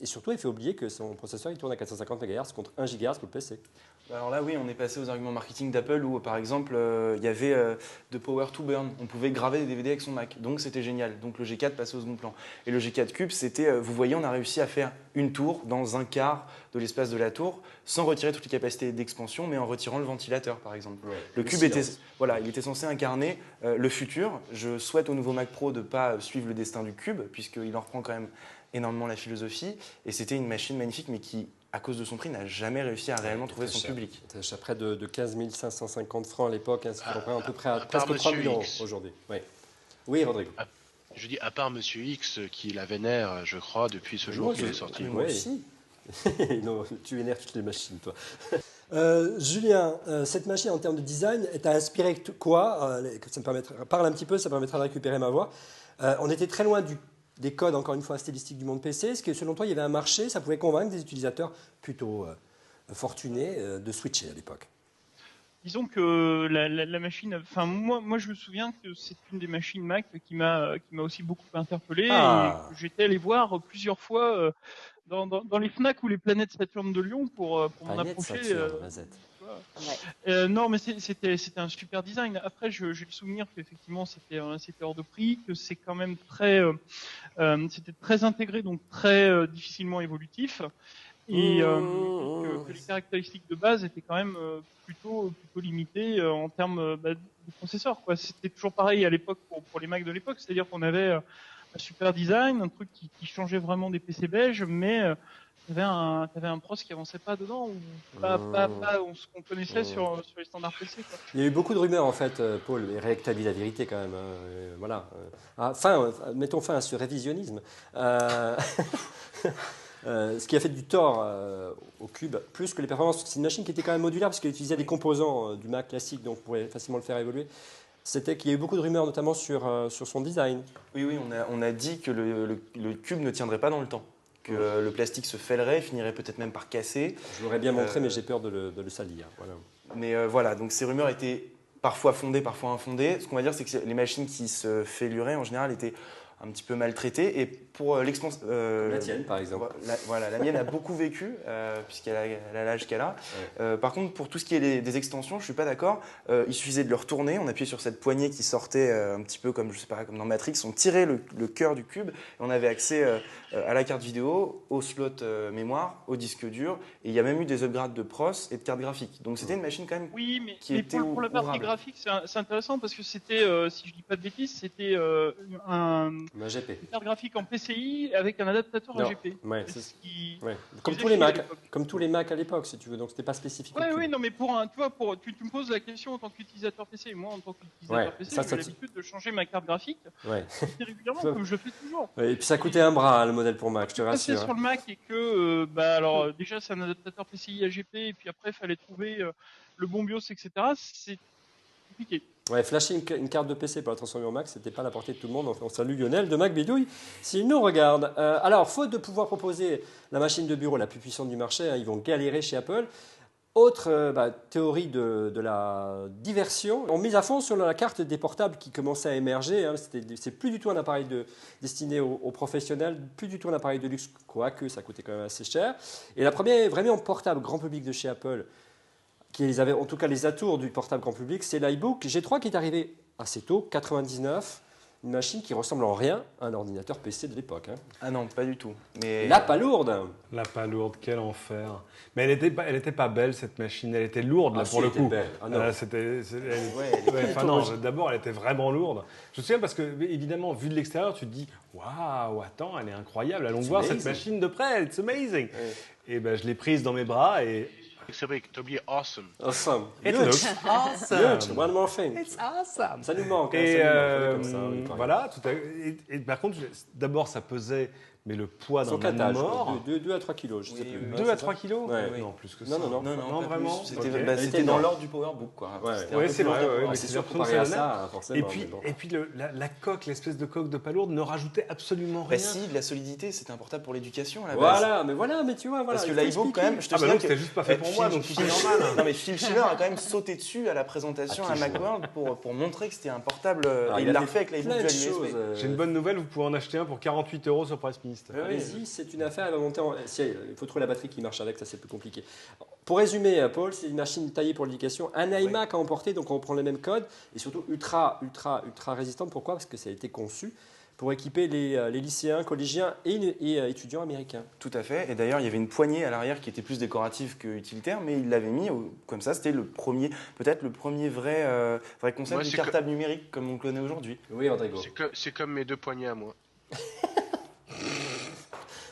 et surtout il fait oublier que son processeur il tourne à 450 MHz contre 1 GHz pour le PC. Alors là, oui, on est passé aux arguments marketing d'Apple où, par exemple, il y avait de Power to Burn. On pouvait graver des DVD avec son Mac. Donc, c'était génial. Donc, le G4 passait au second plan. Et le G4 Cube, c'était, vous voyez, on a réussi à faire une tour dans un quart de l'espace de la tour sans retirer toutes les capacités d'expansion, mais en retirant le ventilateur, par exemple. Ouais, le Cube il était censé incarner le futur. Je souhaite au nouveau Mac Pro de ne pas suivre le destin du Cube, puisqu'il en reprend quand même énormément la philosophie. Et c'était une machine magnifique, mais qui, à cause de son prix, n'a jamais réussi à réellement trouver son public. C'est près de 15 550 francs à l'époque, ce qui représente à peu près presque 3 000 € aujourd'hui. Oui, Rodrigo. Je dis, à part Monsieur X, qui la vénère, je crois, depuis ce jour qu'il est sorti. Moi aussi. Non, tu vénères toutes les machines, toi. Julien, cette machine, en termes de design, t'a inspiré quoi ? Parle un petit peu, ça permettra de récupérer ma voix. On était très loin des codes, encore une fois, stylistiques du monde PC. Est-ce que selon toi, il y avait un marché, ça pouvait convaincre des utilisateurs plutôt fortunés de switcher à l'époque? Disons que la machine, enfin moi je me souviens que c'est une des machines Mac qui m'a aussi beaucoup interpellé Ah. et que j'étais allé voir plusieurs fois dans les Fnac ou les Planètes Saturne de Lyon pour m'en Planète approcher. Saturne, Mazette. Tu vois. Ouais. Non, mais c'était un super design. Après, j'ai le souvenir qu'effectivement c'était hors de prix, que c'est quand même c'était très intégré, donc très difficilement évolutif, et que les caractéristiques de base étaient quand même plutôt limitées en termes de processeur, quoi. C'était toujours pareil à l'époque pour les Mac de l'époque, c'est-à-dire qu'on avait un super design, un truc qui changeait vraiment des PC belges, mais t'avais un pros qui avançait pas dedans, ou pas ce qu'on connaissait sur les standards PC, quoi. Il y a eu beaucoup de rumeurs en fait, Paul, et rétablit la vérité quand même. Voilà. Mettons fin à ce révisionnisme. Ce qui a fait du tort au Cube, plus que les performances. C'est une machine qui était quand même modulaire parce qu'elle utilisait des composants du Mac classique, donc on pourrait facilement le faire évoluer. C'était qu'il y a eu beaucoup de rumeurs, notamment sur son design. Oui, on a dit que le Cube ne tiendrait pas dans le temps, que le plastique se fêlerait, finirait peut-être même par casser. Je l'aurais bien montré, mais j'ai peur de le salir. Voilà. Mais voilà, donc ces rumeurs étaient parfois fondées, parfois infondées. Ce qu'on va dire, c'est que les machines qui se fêluraient, en général, étaient un petit peu maltraitées. Et pour l'expansion... La tienne, par exemple. La mienne a beaucoup vécu, puisqu'elle a l'âge qu'elle a. Ouais. Par contre, pour tout ce qui est des extensions, je ne suis pas d'accord. Il suffisait de le retourner, on appuyait sur cette poignée qui sortait un petit peu comme, je sais pas, comme dans Matrix, on tirait le cœur du cube, et on avait accès à la carte vidéo, au slot mémoire, au disque dur, et il y a même eu des upgrades de pros et de cartes graphiques. Donc c'était une machine quand même Oui, mais, qui mais était pour la partie ouvrable. graphique, c'est intéressant parce que c'était, si je dis pas de bêtises, c'était Ma GP. une carte graphique en PCI avec un adaptateur Non. AGP. Ouais, C'est c'est- ce qui- Ouais. Comme faisait tous les chier à Mac, l'époque. comme tous les Mac à l'époque, si tu veux. Donc c'était pas spécifique. au Ouais, Cube. oui, non, mais tu me poses la question en tant qu'utilisateur PC. Moi, en tant qu'utilisateur Ouais, PC, ça, j'ai ça- l'habitude de changer ma carte graphique Ouais. assez régulièrement, Ça- comme je le fais toujours. Ouais, et puis ça coûtait un bras, hein, le modèle pour Mac, je te Passer rassure. sur le Mac et que, déjà, c'est un adaptateur PCI AGP, et puis après, il fallait trouver le bon BIOS, etc. C'est compliqué. Ouais, flasher une carte de PC pour la transformer en Mac, c'était pas à la portée de tout le monde. On salue Lionel de Mac Bidouille s'il nous regarde. Alors, faute de pouvoir proposer la machine de bureau la plus puissante du marché, hein, ils vont galérer chez Apple. Autre théorie de la diversion, on mise à fond sur la carte des portables qui commençait à émerger. Hein. C'est plus du tout un appareil destiné aux professionnels, plus du tout un appareil de luxe, quoique ça coûtait quand même assez cher. Et la première vraiment portable grand public de chez Apple, qui avait en tout cas les atours du portable grand public, c'est l'iBook G3 qui est arrivé assez tôt, 99. Une machine qui ressemble en rien à un ordinateur PC de l'époque. Hein. Ah non, pas du tout. Mais La palourde. La palourde, quel enfer. Mais elle était pas belle cette machine, elle était lourde là Ah, pour si, le elle était coup. belle. Ah, non. Ouais, elle est Enfin, non, d'abord elle était vraiment lourde. Je me souviens parce que évidemment, vu de l'extérieur, tu te dis waouh, attends, elle est incroyable, allons It's voir amazing. cette machine de près, it's amazing. Et ben je l'ai prise dans mes bras et C'est vrai que t'as oublié awesome. Awesome. it Huge. looks awesome. Huge. One more thing. It's awesome. Ça nous manque. hein, Et ça nous manque, comme ça, on est pas voilà, et par contre, d'abord ça pesait, mais le poids Son d'un âne catage, mort. 2 à 3 kilos, je sais Oui, plus. oui, Ouais, 2 c'est à ça 3 kilos Ouais. Oui. Non, plus que Non, ça. non, non. Non, pas vraiment. plus. C'était Ok. Elle était c'était dans énorme. l'ordre du PowerBook, quoi. Ouais. C'était Ouais, un peu c'est plus vrai, longtemps. ouais, Ah, mais c'est c'est sûr, sûr, comparé à ça ça, hein, forcément. Et puis la coque, l'espèce de coque de palourde ne rajoutait absolument Bah rien. si, de la solidité, c'était un portable pour l'éducation à la base. Voilà, mais tu vois, voilà. Parce que il faut l'iBook, quand expliquer. même, je te Ah bah signale donc que c'était juste pas fait pour moi, donc c'est normal. Non mais Phil Schiller a quand même sauté dessus à la présentation Ah, à Phil Macworld pour montrer que c'était un portable. Alors, Et il il a l'a fait refait avec l'iBook plein de Dual USB. choses. J'ai une bonne nouvelle, vous pouvez en acheter un pour 48 € sur Price Minister. Allez-y, c'est une affaire, elle va monter en... Si, il faut trouver la batterie qui marche avec, ça c'est plus compliqué. Pour résumer, Paul, c'est une machine taillée pour l'éducation, un iMac à emporter, donc on reprend les mêmes codes, et surtout ultra résistante. Pourquoi ? Parce que ça a été conçu pour équiper les lycéens, collégiens et étudiants américains. Tout à fait. Et d'ailleurs, il y avait une poignée à l'arrière qui était plus décorative que utilitaire, mais il l'avait mis comme ça. C'était peut-être le premier vrai concept Moi, du c'est cartable numérique comme on le connaît aujourd'hui. Oui, Rodrigo. C'est comme mes 2 poignets à moi.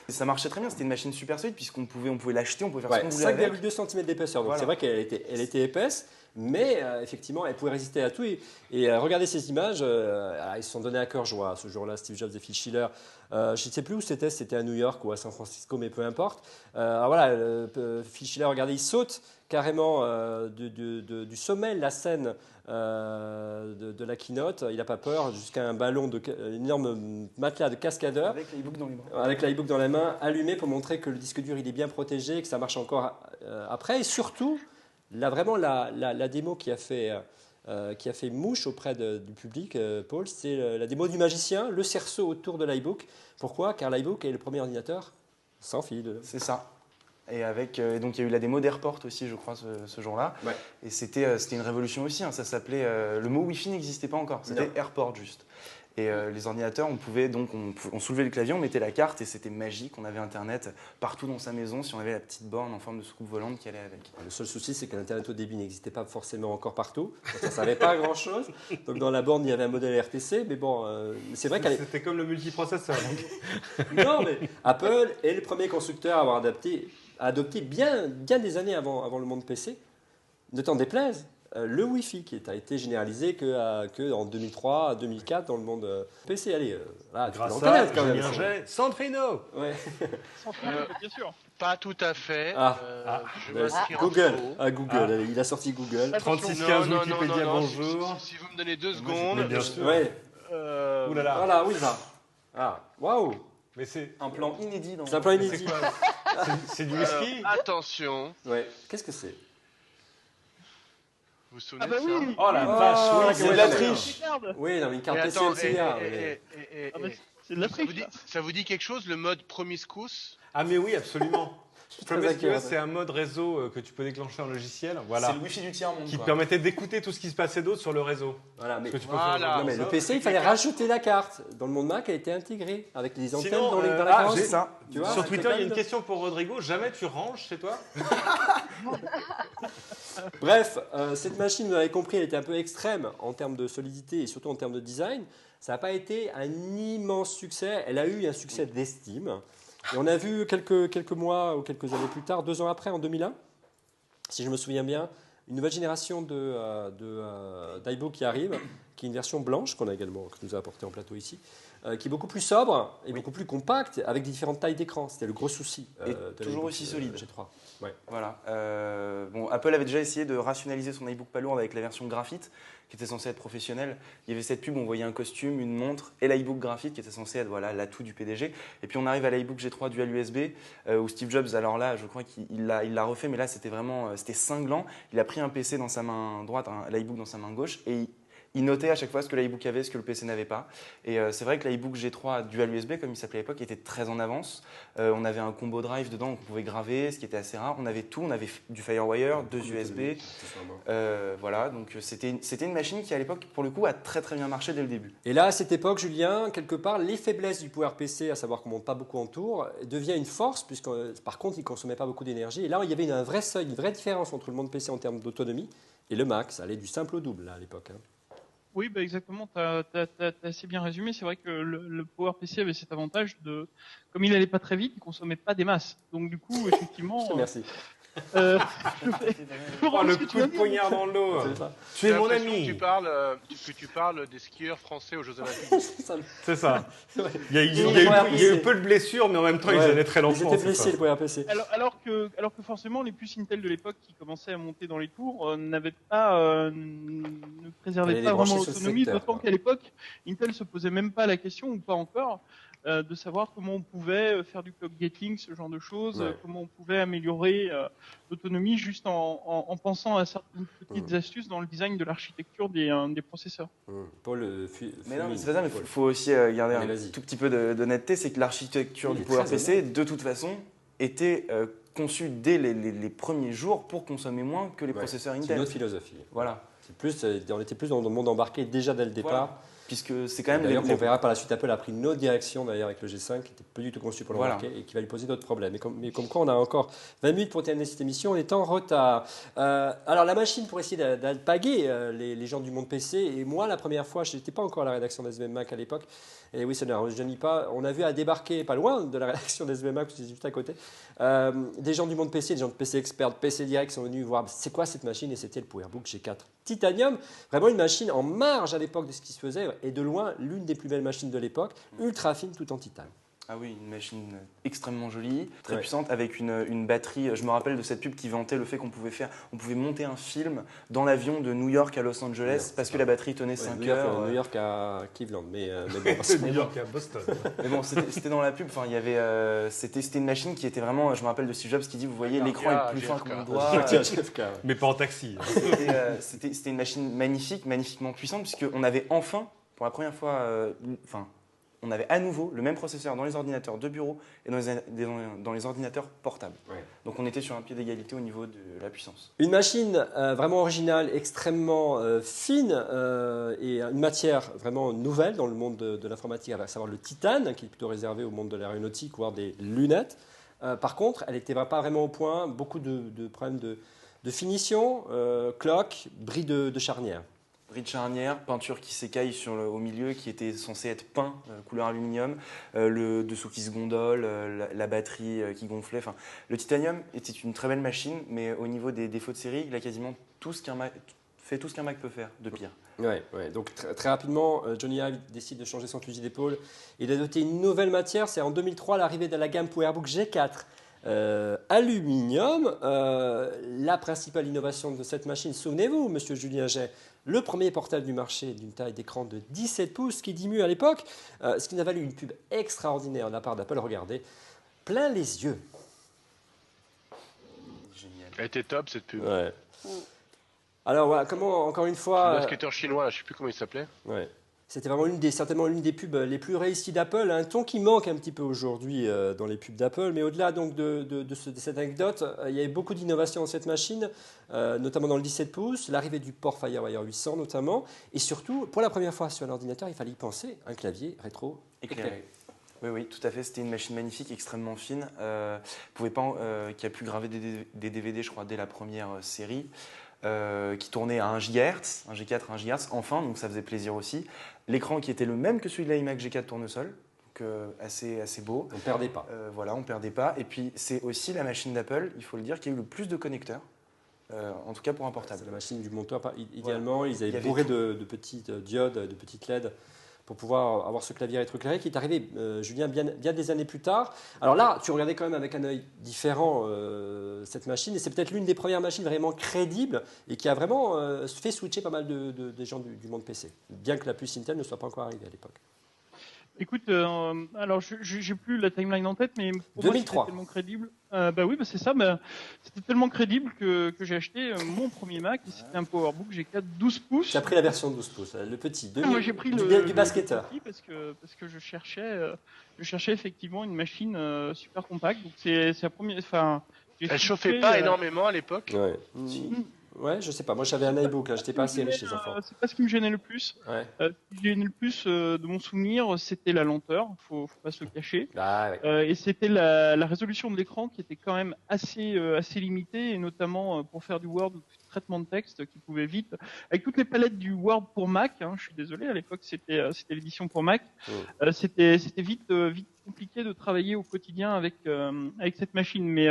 Et ça marchait très bien. C'était une machine super solide puisqu'on pouvait l'acheter, on pouvait faire ce qu'on voulait avec. 5,2 cm d'épaisseur, donc Voilà. c'est vrai qu'elle était épaisse, mais effectivement, elle pouvait résister à tout. Et regardez ces images, alors, ils se sont donnés à cœur joie ce jour-là, Steve Jobs et Phil Schiller. Je ne sais plus où c'était à New York ou à San Francisco, mais peu importe. Alors voilà, Phil Schiller, regardez, il saute carrément du sommet de la scène de la keynote. Il n'a pas peur, jusqu'à un ballon, un énorme matelas de cascadeur. Avec l'iBook dans les mains. Avec l'iBook dans la main, allumé pour montrer que le disque dur il est bien protégé, que ça marche encore après. Et surtout, vraiment la démo qui a fait mouche auprès du public, Paul, c'est la démo du magicien, le cerceau autour de l'iBook. Pourquoi? Car l'iBook est le premier ordinateur sans fil. C'est ça. Et donc il y a eu la démo d'Airport aussi, je crois, ce jour-là. Ouais. Et c'était une révolution aussi. Ça s'appelait le mot Wi-Fi n'existait pas encore. C'était Airport juste. Et les ordinateurs, on soulevait le clavier, on mettait la carte et c'était magique. On avait Internet partout dans sa maison si on avait la petite borne en forme de soucoupe volante qui allait avec. Le seul souci, c'est que l'Internet au début n'existait pas forcément encore partout. Ça ne servait pas à grand-chose. Donc dans la borne, il y avait un modèle RTC. Mais bon, c'est vrai qu'elle C'était comme le multiprocesseur. Non, mais Apple est le premier constructeur à avoir adopté bien des années avant le monde PC, ne t'en déplaise, le Wi-Fi qui a été généralisé que en 2003, 2004 dans le monde PC. Allez, là, tu peux Grâce le reconnaître à quand même. Julien Gey, Centrino. Ouais. Bien sûr. Pas tout à fait. Je Bah, m'inscris en Google. faux. Google. Allez, il a sorti Google. 3615 Non, Wikipédia, non, bonjour. Si vous me donnez 2 secondes. Mais bien sûr. Ouais. Ouh là là. Voilà, oui, ça. Ah, waouh. Mais c'est Un plan inédit dans C'est un plan c'est inédit. quoi C'est du whisky Attention. Ouais. Qu'est-ce que c'est? Vous vous souvenez Ah bah de ça oui. Oh la Oh, vache, oui, ouais, c'est ouais, de la ouais. triche. Merde. Oui, non, mais une carte Et PC attends, LCA. Ah bah, c'est de la ça triche. vous dit- là. ça vous dit quelque chose, le mode Promiscuous? Ah mais oui, absolument. très Promiscuous, d'accord. c'est un mode réseau que tu peux déclencher en logiciel, C'est voilà, le Wi-Fi du tiers-monde. qui te quoi. permettait d'écouter tout ce qui se passait d'autre sur le réseau. Voilà, mais, Ce que tu peux Voilà. faire non, mais ça. le PC, il fallait rajouter la carte. Dans le monde Mac, elle était intégrée avec les antennes dans la carrosserie. j'ai ça. Tu vois, Sur avec Twitter, les il y a une câbles. question pour Rodrigo. Jamais tu ranges chez toi? Bref, cette machine, vous l'avez compris, elle était un peu extrême en termes de solidité et surtout en termes de design. Ça n'a pas été un immense succès. Elle a eu un succès d'estime. Et on a vu quelques mois ou quelques années plus tard, 2 ans après, en 2001, si je me souviens bien, une nouvelle génération d'iBook qui arrive, qui est une version blanche que nous a apporté en plateau ici, qui est beaucoup plus sobre et beaucoup plus compacte, avec différentes tailles d'écran. C'était le gros souci. Et de toujours l'iBook, aussi solide. G3. Ouais. Voilà. Bon, Apple avait déjà essayé de rationaliser son iBook pas lourd avec la version graphite, qui était censée être professionnelle. Il y avait cette pub, on voyait un costume, une montre et l'iBook graphite qui était censé être l'atout du PDG. Et puis on arrive à l'iBook G3 dual USB, où Steve Jobs, alors là, je crois qu'il l'a refait, mais là c'était c'était cinglant. Il a pris un PC dans sa main droite, l'iBook dans sa main gauche, et il notait à chaque fois ce que l'iBook avait, ce que le PC n'avait pas. Et c'est vrai que l'iBook G3 dual USB, comme il s'appelait à l'époque, était très en avance. On avait un combo drive dedans, on pouvait graver, ce qui était assez rare. On avait tout, on avait du FireWire, 2 USB. Voilà, donc c'était une machine qui à l'époque, pour le coup, a très très bien marché dès le début. Et là, à cette époque, Julien, quelque part, les faiblesses du PowerPC, à savoir qu'on ne monte pas beaucoup en tour, devient une force, puisque par contre, il ne consommait pas beaucoup d'énergie. Et là, il y avait un vrai seuil, une vraie différence entre le monde PC en termes d'autonomie et le Mac. Ça allait du simple au double là, à l'époque. Oui, bah exactement, t'as assez bien résumé. C'est vrai que le PowerPC avait cet avantage comme il allait pas très vite, il consommait pas des masses. Donc du coup, effectivement, Merci. Oh, le coup de poignard dans le dos. C'est ça. Tu es mon J'ai l'impression ami. que tu parles des skieurs français aux Jeux Olympiques. C'est ça. Ouais. Il y a eu peu de blessures, mais en même temps, ils allaient très lentement. Ils étaient c'est blessés, ça. le PowerPC. alors que forcément les puces Intel de l'époque qui commençaient à monter dans les tours n'avaient pas ne préservaient Fallait pas les vraiment brancher sur le l'autonomie, secteur, d'autant quoi. qu'à l'époque Intel se posait même pas la question ou pas encore de savoir comment on pouvait faire du clock gating, ce genre de choses, Ouais. comment on pouvait améliorer l'autonomie juste en pensant à certaines petites astuces dans le design de l'architecture des processeurs. Paul, Mais non, mais c'est pas ça, mais il faut aussi garder Allez, un vas-y. tout petit peu d'honnêteté, c'est que l'architecture Il du est très PowerPC, de toute façon, était conçue dès les premiers jours pour consommer moins que les Ouais. processeurs C'est une Intel. autre philosophie. Voilà, On était plus dans le monde embarqué déjà dès le départ. Voilà. Puisque c'est quand même D'ailleurs, on verra par la suite, Apple a pris une autre direction d'ailleurs avec le G5 qui n'était pas du tout conçu pour Voilà. l'embarquer et qui va lui poser d'autres problèmes. Mais comme quoi, on a encore 20 minutes pour terminer cette émission, on est en retard. Alors la machine, pour essayer d'alpaguer les gens du monde PC, et moi la première fois, je n'étais pas encore à la rédaction d'SBM Mac à l'époque, et oui, ça ne rajeunit pas, on a vu à débarquer, pas loin de la rédaction d'SBM Mac, c'est juste à côté, des gens du monde PC, des gens de PC Expert, de PC Direct sont venus voir c'est quoi cette machine, et c'était le PowerBook G4 Titanium, vraiment une machine en marge à l'époque de ce qui se faisait, et de loin l'une des plus belles machines de l'époque, ultra fine tout en titane. Ah oui, une machine extrêmement jolie, très puissante, avec une batterie. Je me rappelle de cette pub qui vantait le fait qu'on pouvait monter un film dans l'avion de New York à Los Angeles parce que la batterie tenait 5 heures. New York à Cleveland, mais bon, New York à Boston. Mais bon, c'était dans la pub. Enfin, il y avait, c'était une machine qui était vraiment. Je me rappelle de Steve Jobs qui dit, vous voyez, l'écran est plus fin que mon doigt. Mais pas en taxi. C'était une machine magnifique, magnifiquement puissante, puisqu'on avait enfin, pour la première fois, on avait à nouveau le même processeur dans les ordinateurs de bureau et dans les ordinateurs portables. Ouais. Donc on était sur un pied d'égalité au niveau de la puissance. Une machine vraiment originale, extrêmement fine et une matière vraiment nouvelle dans le monde de l'informatique, à savoir le titane, qui est plutôt réservé au monde de l'aéronautique, voire des lunettes. Par contre, elle n'était pas vraiment au point, beaucoup de problèmes de finition, cloque, bris de charnière. Bris de charnière, peinture qui s'écaille au milieu, qui était censé être peint couleur aluminium, le dessous qui se gondole, la batterie qui gonflait. Enfin, le titanium était une très belle machine, mais au niveau des défauts de série, il a quasiment tout ce qu'un Mac peut faire de pire. Ouais. Donc très rapidement, Johnny Ive décide de changer son fusil d'épaule. Il a doté une nouvelle matière, c'est en 2003 l'arrivée de la gamme PowerBook G4. Aluminium, la principale innovation de cette machine, souvenez-vous, monsieur Julien Jay, le premier portable du marché d'une taille d'écran de 17 pouces qui dimue à l'époque, ce qui nous a valu une pub extraordinaire de la part d'Apple. Regardez, plein les yeux. Génial. Elle était top cette pub. Ouais. Alors voilà, comment, encore une fois... Le basketteur chinois, je ne sais plus comment il s'appelait. Ouais. C'était vraiment certainement l'une des pubs les plus réussies d'Apple, un ton qui manque un petit peu aujourd'hui dans les pubs d'Apple. Mais au-delà donc de cette anecdote, il y avait beaucoup d'innovations dans cette machine, notamment dans le 17 pouces, l'arrivée du port FireWire 800 notamment, et surtout, pour la première fois sur un ordinateur, il fallait y penser, un clavier rétro éclairé. Oui, tout à fait. C'était une machine magnifique, extrêmement fine, qui a pu graver des DVD, je crois, dès la première série. Qui tournait à 1 GHz, un G4 à 1 GHz, enfin, donc ça faisait plaisir aussi. L'écran qui était le même que celui de l'iMac G4 tournesol, donc assez beau. On ne perdait pas. Voilà, on ne perdait pas. Et puis, c'est aussi la machine d'Apple, il faut le dire, qui a eu le plus de connecteurs, en tout cas pour un portable. C'est la machine du monteur, idéalement, voilà. Ils avaient bourré de petites diodes, de petites LED, pour pouvoir avoir ce clavier rétroéclairé qui est arrivé, Julien, bien des années plus tard. Alors là, tu regardais quand même avec un œil différent cette machine, et c'est peut-être l'une des premières machines vraiment crédibles et qui a vraiment fait switcher pas mal des gens du monde PC, bien que la puce Intel ne soit pas encore arrivée à l'époque. Écoute, alors j'ai plus la timeline en tête, mais pour 2003. moi c'était tellement crédible. C'est ça. C'était tellement crédible que j'ai acheté mon premier Mac, et c'était un PowerBook G4 12 pouces. Tu as pris la version 12 pouces, le petit, moi j'ai pris du basketteur. Le petit parce que je cherchais effectivement une machine super compacte. Donc c'est la première. Enfin, elle chauffait pas énormément à l'époque. Ouais. Ouais, je sais pas. Moi, j'avais un iBook, là. J'étais pas assez riche, les enfants. C'est pas ce qui me gênait le plus. Ouais. Ce qui me gênait le plus de mon souvenir, c'était la lenteur. Faut pas se le cacher. Ah, ouais. Et c'était la résolution de l'écran qui était quand même assez limitée, et notamment pour faire du Word, du traitement de texte qui pouvait vite, avec toutes les palettes du Word pour Mac. Je suis désolé, à l'époque c'était l'édition pour Mac. C'était vite compliqué de travailler au quotidien avec cette machine, mais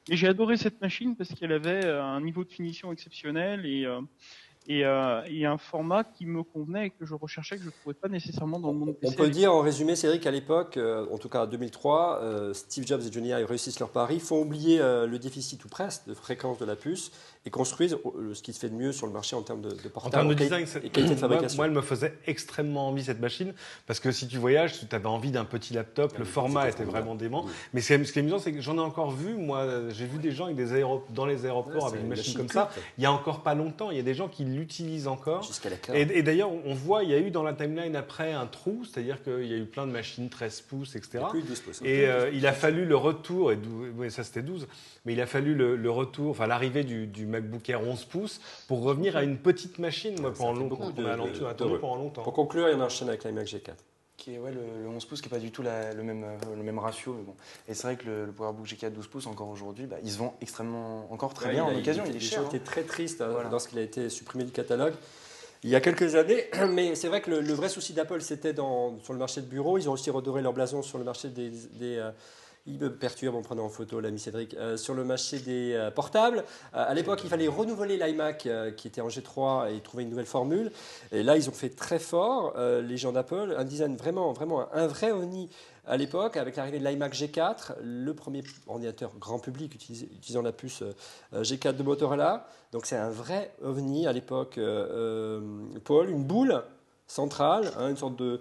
j'ai adoré cette machine parce qu'elle avait un niveau de finition exceptionnel et un format qui me convenait et que je recherchais, que je ne trouvais pas nécessairement dans le monde PC. On peut dire en résumé, Cédric, à l'époque, en tout cas en 2003, Steve Jobs et Johnny Ive réussissent leur pari, font oublier le déficit ou presque de fréquence de la puce et construisent ce qui se fait de mieux sur le marché en termes de portable. En termes de design, et qualité de fabrication. Moi, elle me faisait extrêmement envie cette machine parce que si tu voyages, tu avais envie d'un petit laptop, le format était vraiment dément. Oui. Mais ce qui est amusant, c'est que j'en ai encore vu, moi, j'ai vu des gens avec dans les aéroports avec une machine comme ça. Il y a encore pas longtemps, il y a des gens qui l'utilisent encore. Jusqu'à la carte. Et d'ailleurs, on voit, il y a eu dans la timeline après un trou, c'est-à-dire qu'il y a eu plein de machines 13 pouces, etc. Plus de 12 pouces. Et il a fallu le retour, ça c'était 12, mais il a fallu le retour, enfin l'arrivée du MacBook Air 11 pouces pour revenir à une petite machine, moi, pendant longtemps. Pour conclure, il y en a enchaîné avec l'iMac G4. Qui est le 11 pouces qui n'est pas du tout le même ratio. Mais bon. Et c'est vrai que le PowerBook G4 12 pouces, encore aujourd'hui, il se vend encore très bien en occasion. Il est cher. J'étais très triste lorsqu'il a été supprimé du catalogue il y a quelques années. Mais c'est vrai que le vrai souci d'Apple, c'était sur le marché de bureau. Ils ont aussi redoré leur blason sur le marché il me perturbe en prenant en photo l'ami Cédric. Sur le marché des portables, à l'époque, il fallait renouveler l'iMac qui était en G3 et trouver une nouvelle formule. Et là, ils ont fait très fort, les gens d'Apple, un design vraiment un vrai ovni à l'époque, avec l'arrivée de l'iMac G4, le premier ordinateur grand public utilisant la puce G4 de Motorola. Donc c'est un vrai ovni à l'époque, Paul, une boule centrale, une sorte de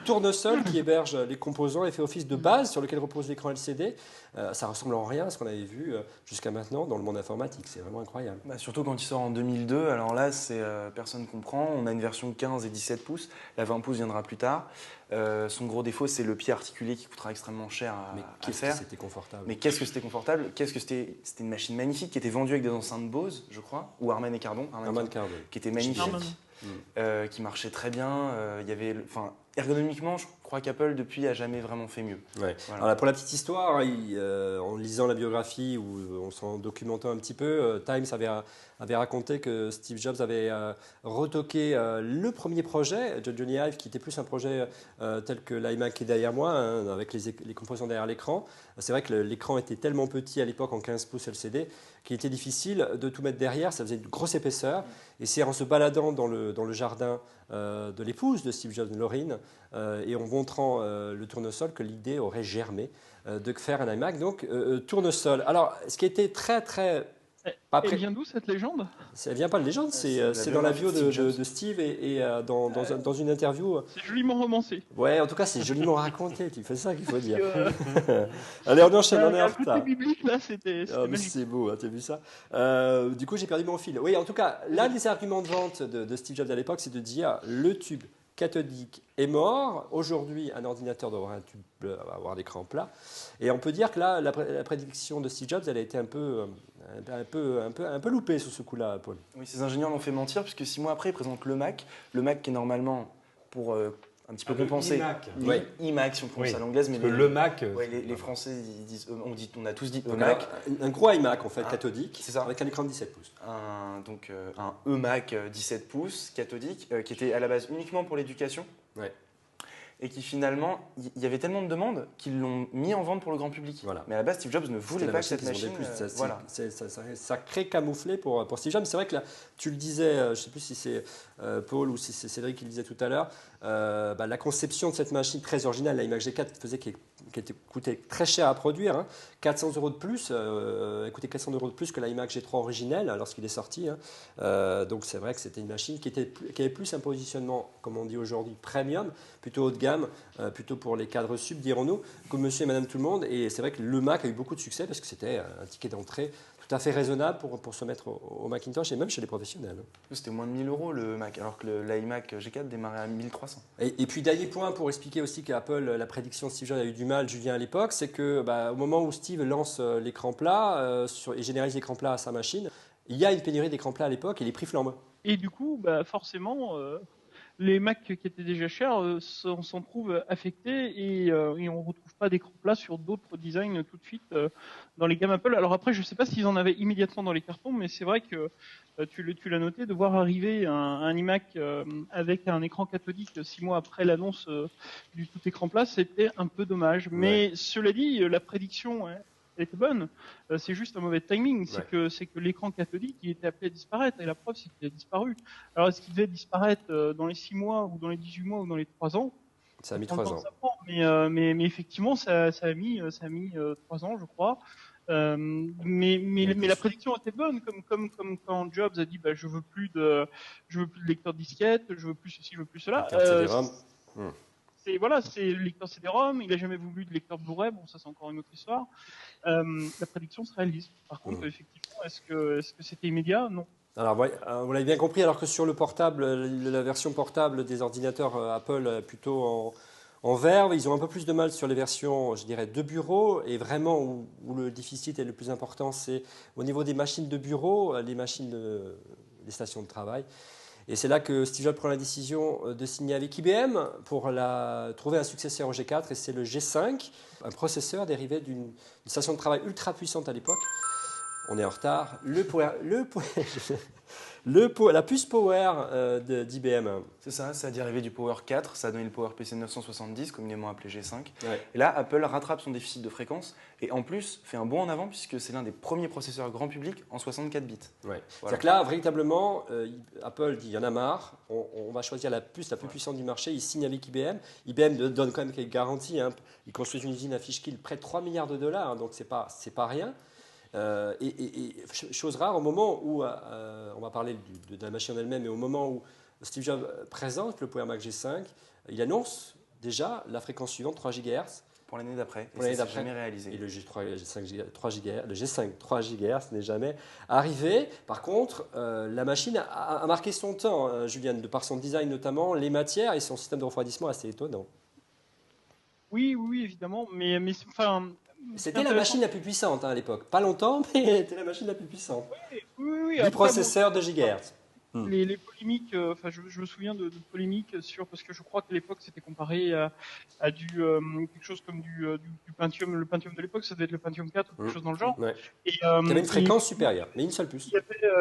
tournesol qui héberge les composants et fait office de base sur lequel repose l'écran LCD. Ça ressemble en rien à ce qu'on avait vu jusqu'à maintenant dans le monde informatique. C'est vraiment incroyable. Surtout quand il sort en 2002, alors là, personne ne comprend. On a une version 15 et 17 pouces. La 20 pouces viendra plus tard. Son gros défaut, c'est le pied articulé qui coûtera extrêmement cher à faire. C'était confortable. Mais qu'est-ce que c'était confortable? C'était une machine magnifique qui était vendue avec des enceintes Bose, je crois, ou Harman et Kardon. Harman Kardon. Qui était magnifique. Qui marchait très bien. Ergonomiquement, je crois qu'Apple, depuis, a jamais vraiment fait mieux. Ouais. Voilà. Alors, pour la petite histoire, en lisant la biographie ou en s'en documentant un petit peu, Times avait raconté que Steve Jobs avait retoqué le premier projet de Johnny Ive, qui était plus un projet tel que l'iMac qui est derrière moi, avec les composants derrière l'écran. C'est vrai que l'écran était tellement petit à l'époque, en 15 pouces LCD, qu'il était difficile de tout mettre derrière. Ça faisait une grosse épaisseur. Et c'est en se baladant dans le jardin de l'épouse de Steve Jobs, Lauryn, et en montrant le tournesol que l'idée aurait germé de faire un iMac. Donc, tournesol. Alors, ce qui était très, très... Elle vient d'où cette légende? Ça ne vient pas de légende, c'est dans la bio de Steve et dans une interview. C'est joliment romancé. Ouais, en tout cas, c'est joliment raconté, tu fais ça qu'il faut dire. Allez, on enchaîne, on est en retard. Le biblique, là, c'était magique. C'est beau, hein, t'as vu ça? Du coup, j'ai perdu mon fil. Oui, en tout cas, l'un des arguments de vente de Steve Jobs à l'époque, c'est de dire le tube cathodique est mort. Aujourd'hui, un ordinateur doit avoir un tube, avoir l'écran plat. Et on peut dire que là, la prédiction de Steve Jobs, elle a été un peu loupée sur ce coup-là, Paul. Oui, ces ingénieurs l'ont fait mentir, puisque 6 mois après, ils présentent le Mac qui est normalement pour un petit peu compenser. iMac, si on prononce à l'anglaise. Mais le Mac. Les Français, ils disent, on a tous dit eMac. Un gros iMac, en fait, cathodique, c'est ça. avec un écran de 17 pouces. Un eMac 17 pouces, cathodique, qui était à la base uniquement pour l'éducation. Ouais. Et qui finalement, il y avait tellement de demandes qu'ils l'ont mis en vente pour le grand public. Voilà. Mais à la base, Steve Jobs ne voulait pas que cette machine... Ça crée camouflé pour Steve Jobs. C'est vrai que là, tu le disais, je ne sais plus si c'est Paul ou si c'est Cédric qui le disait tout à l'heure, la conception de cette machine très originale, l'iMac G4, qui coûtait très cher à produire, hein, 400 € de plus, coûtait 400 € de plus que l'iMac G3 originel lorsqu'il est sorti. Donc c'est vrai que c'était une machine qui avait plus un positionnement, comme on dit aujourd'hui, premium, plutôt haut de gamme, plutôt pour les cadres sub, dirons-nous, comme monsieur et madame tout le monde. Et c'est vrai que le Mac a eu beaucoup de succès parce que c'était un ticket d'entrée tout à fait raisonnable pour se mettre au Macintosh et même chez les professionnels. C'était moins de 1000 € le Mac, alors que l'iMac G4 démarrait à 1300. Et puis, dernier point pour expliquer aussi qu'Apple, la prédiction de Steve Jobs a eu du mal, Julien, à l'époque, c'est que au moment où Steve lance l'écran plat et généralise l'écran plat à sa machine, il y a une pénurie d'écran plat à l'époque et les prix flambent. Et du coup, forcément, les Mac qui étaient déjà chers s'en trouvent affectés et on ne retrouve pas d'écran plat sur d'autres designs tout de suite dans les gammes Apple. Alors après, je ne sais pas s'ils en avaient immédiatement dans les cartons, mais c'est vrai que tu l'as noté, de voir arriver un iMac avec un écran cathodique 6 mois après l'annonce du tout écran plat, c'était un peu dommage. Mais cela dit, la prédiction... elle était bonne, c'est juste un mauvais timing, c'est que l'écran cathodique il était appelé à disparaître, et la preuve c'est qu'il a disparu. Alors est-ce qu'il devait disparaître dans les 6 mois, ou dans les 18 mois, ou dans les 3 ans? Ça a mis 3 ans. Mais effectivement, ça a mis 3 ans, je crois. Mais la prédiction était bonne, comme quand Jobs a dit je veux plus de lecteur disquette, je veux plus ceci, je veux plus cela. C'est le lecteur CD-ROM, il n'a jamais voulu de lecteur Blu-ray, bon ça c'est encore une autre histoire. La prédiction se réalise. Par contre, effectivement, est-ce que c'était immédiat? Non. Alors, vous l'avez bien compris, alors que sur le portable, la version portable des ordinateurs Apple plutôt en verre, ils ont un peu plus de mal sur les versions, je dirais, de bureau, et vraiment où le déficit est le plus important, c'est au niveau des machines de bureau, les machines des stations de travail. Et c'est là que Steve Jobs prend la décision de signer avec IBM pour trouver un successeur au G4, et c'est le G5, un processeur dérivé d'une station de travail ultra puissante à l'époque. On est en retard. La puce Power d'IBM. C'est ça, ça a dérivé du Power 4, ça a donné le Power PC 970, communément appelé G5. Ouais. Et là, Apple rattrape son déficit de fréquence et en plus fait un bond en avant puisque c'est l'un des premiers processeurs grand public en 64 bits. Ouais. Voilà. C'est-à-dire que là, véritablement, Apple dit il y en a marre, on va choisir la puce la plus puissante du marché, il signe avec IBM. IBM donne quand même quelques garanties. Hein. Ils construisent une usine à Fishkill, près de 3 milliards de dollars, hein, donc c'est pas rien. Et chose rare, au moment où, on va parler de la machine en elle-même, mais au moment où Steve Jobs présente le Power Mac G5, il annonce déjà la fréquence suivante, 3 GHz. Pour l'année d'après, Pour l'année et ça d'après. s'est jamais réalisé. Et le G5 3 GHz n'est jamais arrivé. Par contre, la machine a marqué son temps, hein, Julien, de par son design notamment, les matières et son système de refroidissement assez étonnant. Oui, évidemment, mais enfin. C'était la machine la plus puissante, hein, à l'époque. Pas longtemps, mais c'était la machine la plus puissante. Oui. 8 processeurs de GHz. Les polémiques, je me souviens de polémiques parce que je crois qu'à l'époque c'était comparé à quelque chose comme du Pentium. Le Pentium de l'époque, ça devait être le Pentium 4 ou quelque chose dans le genre. Ouais. Et, Il y avait une fréquence supérieure, mais une seule puce.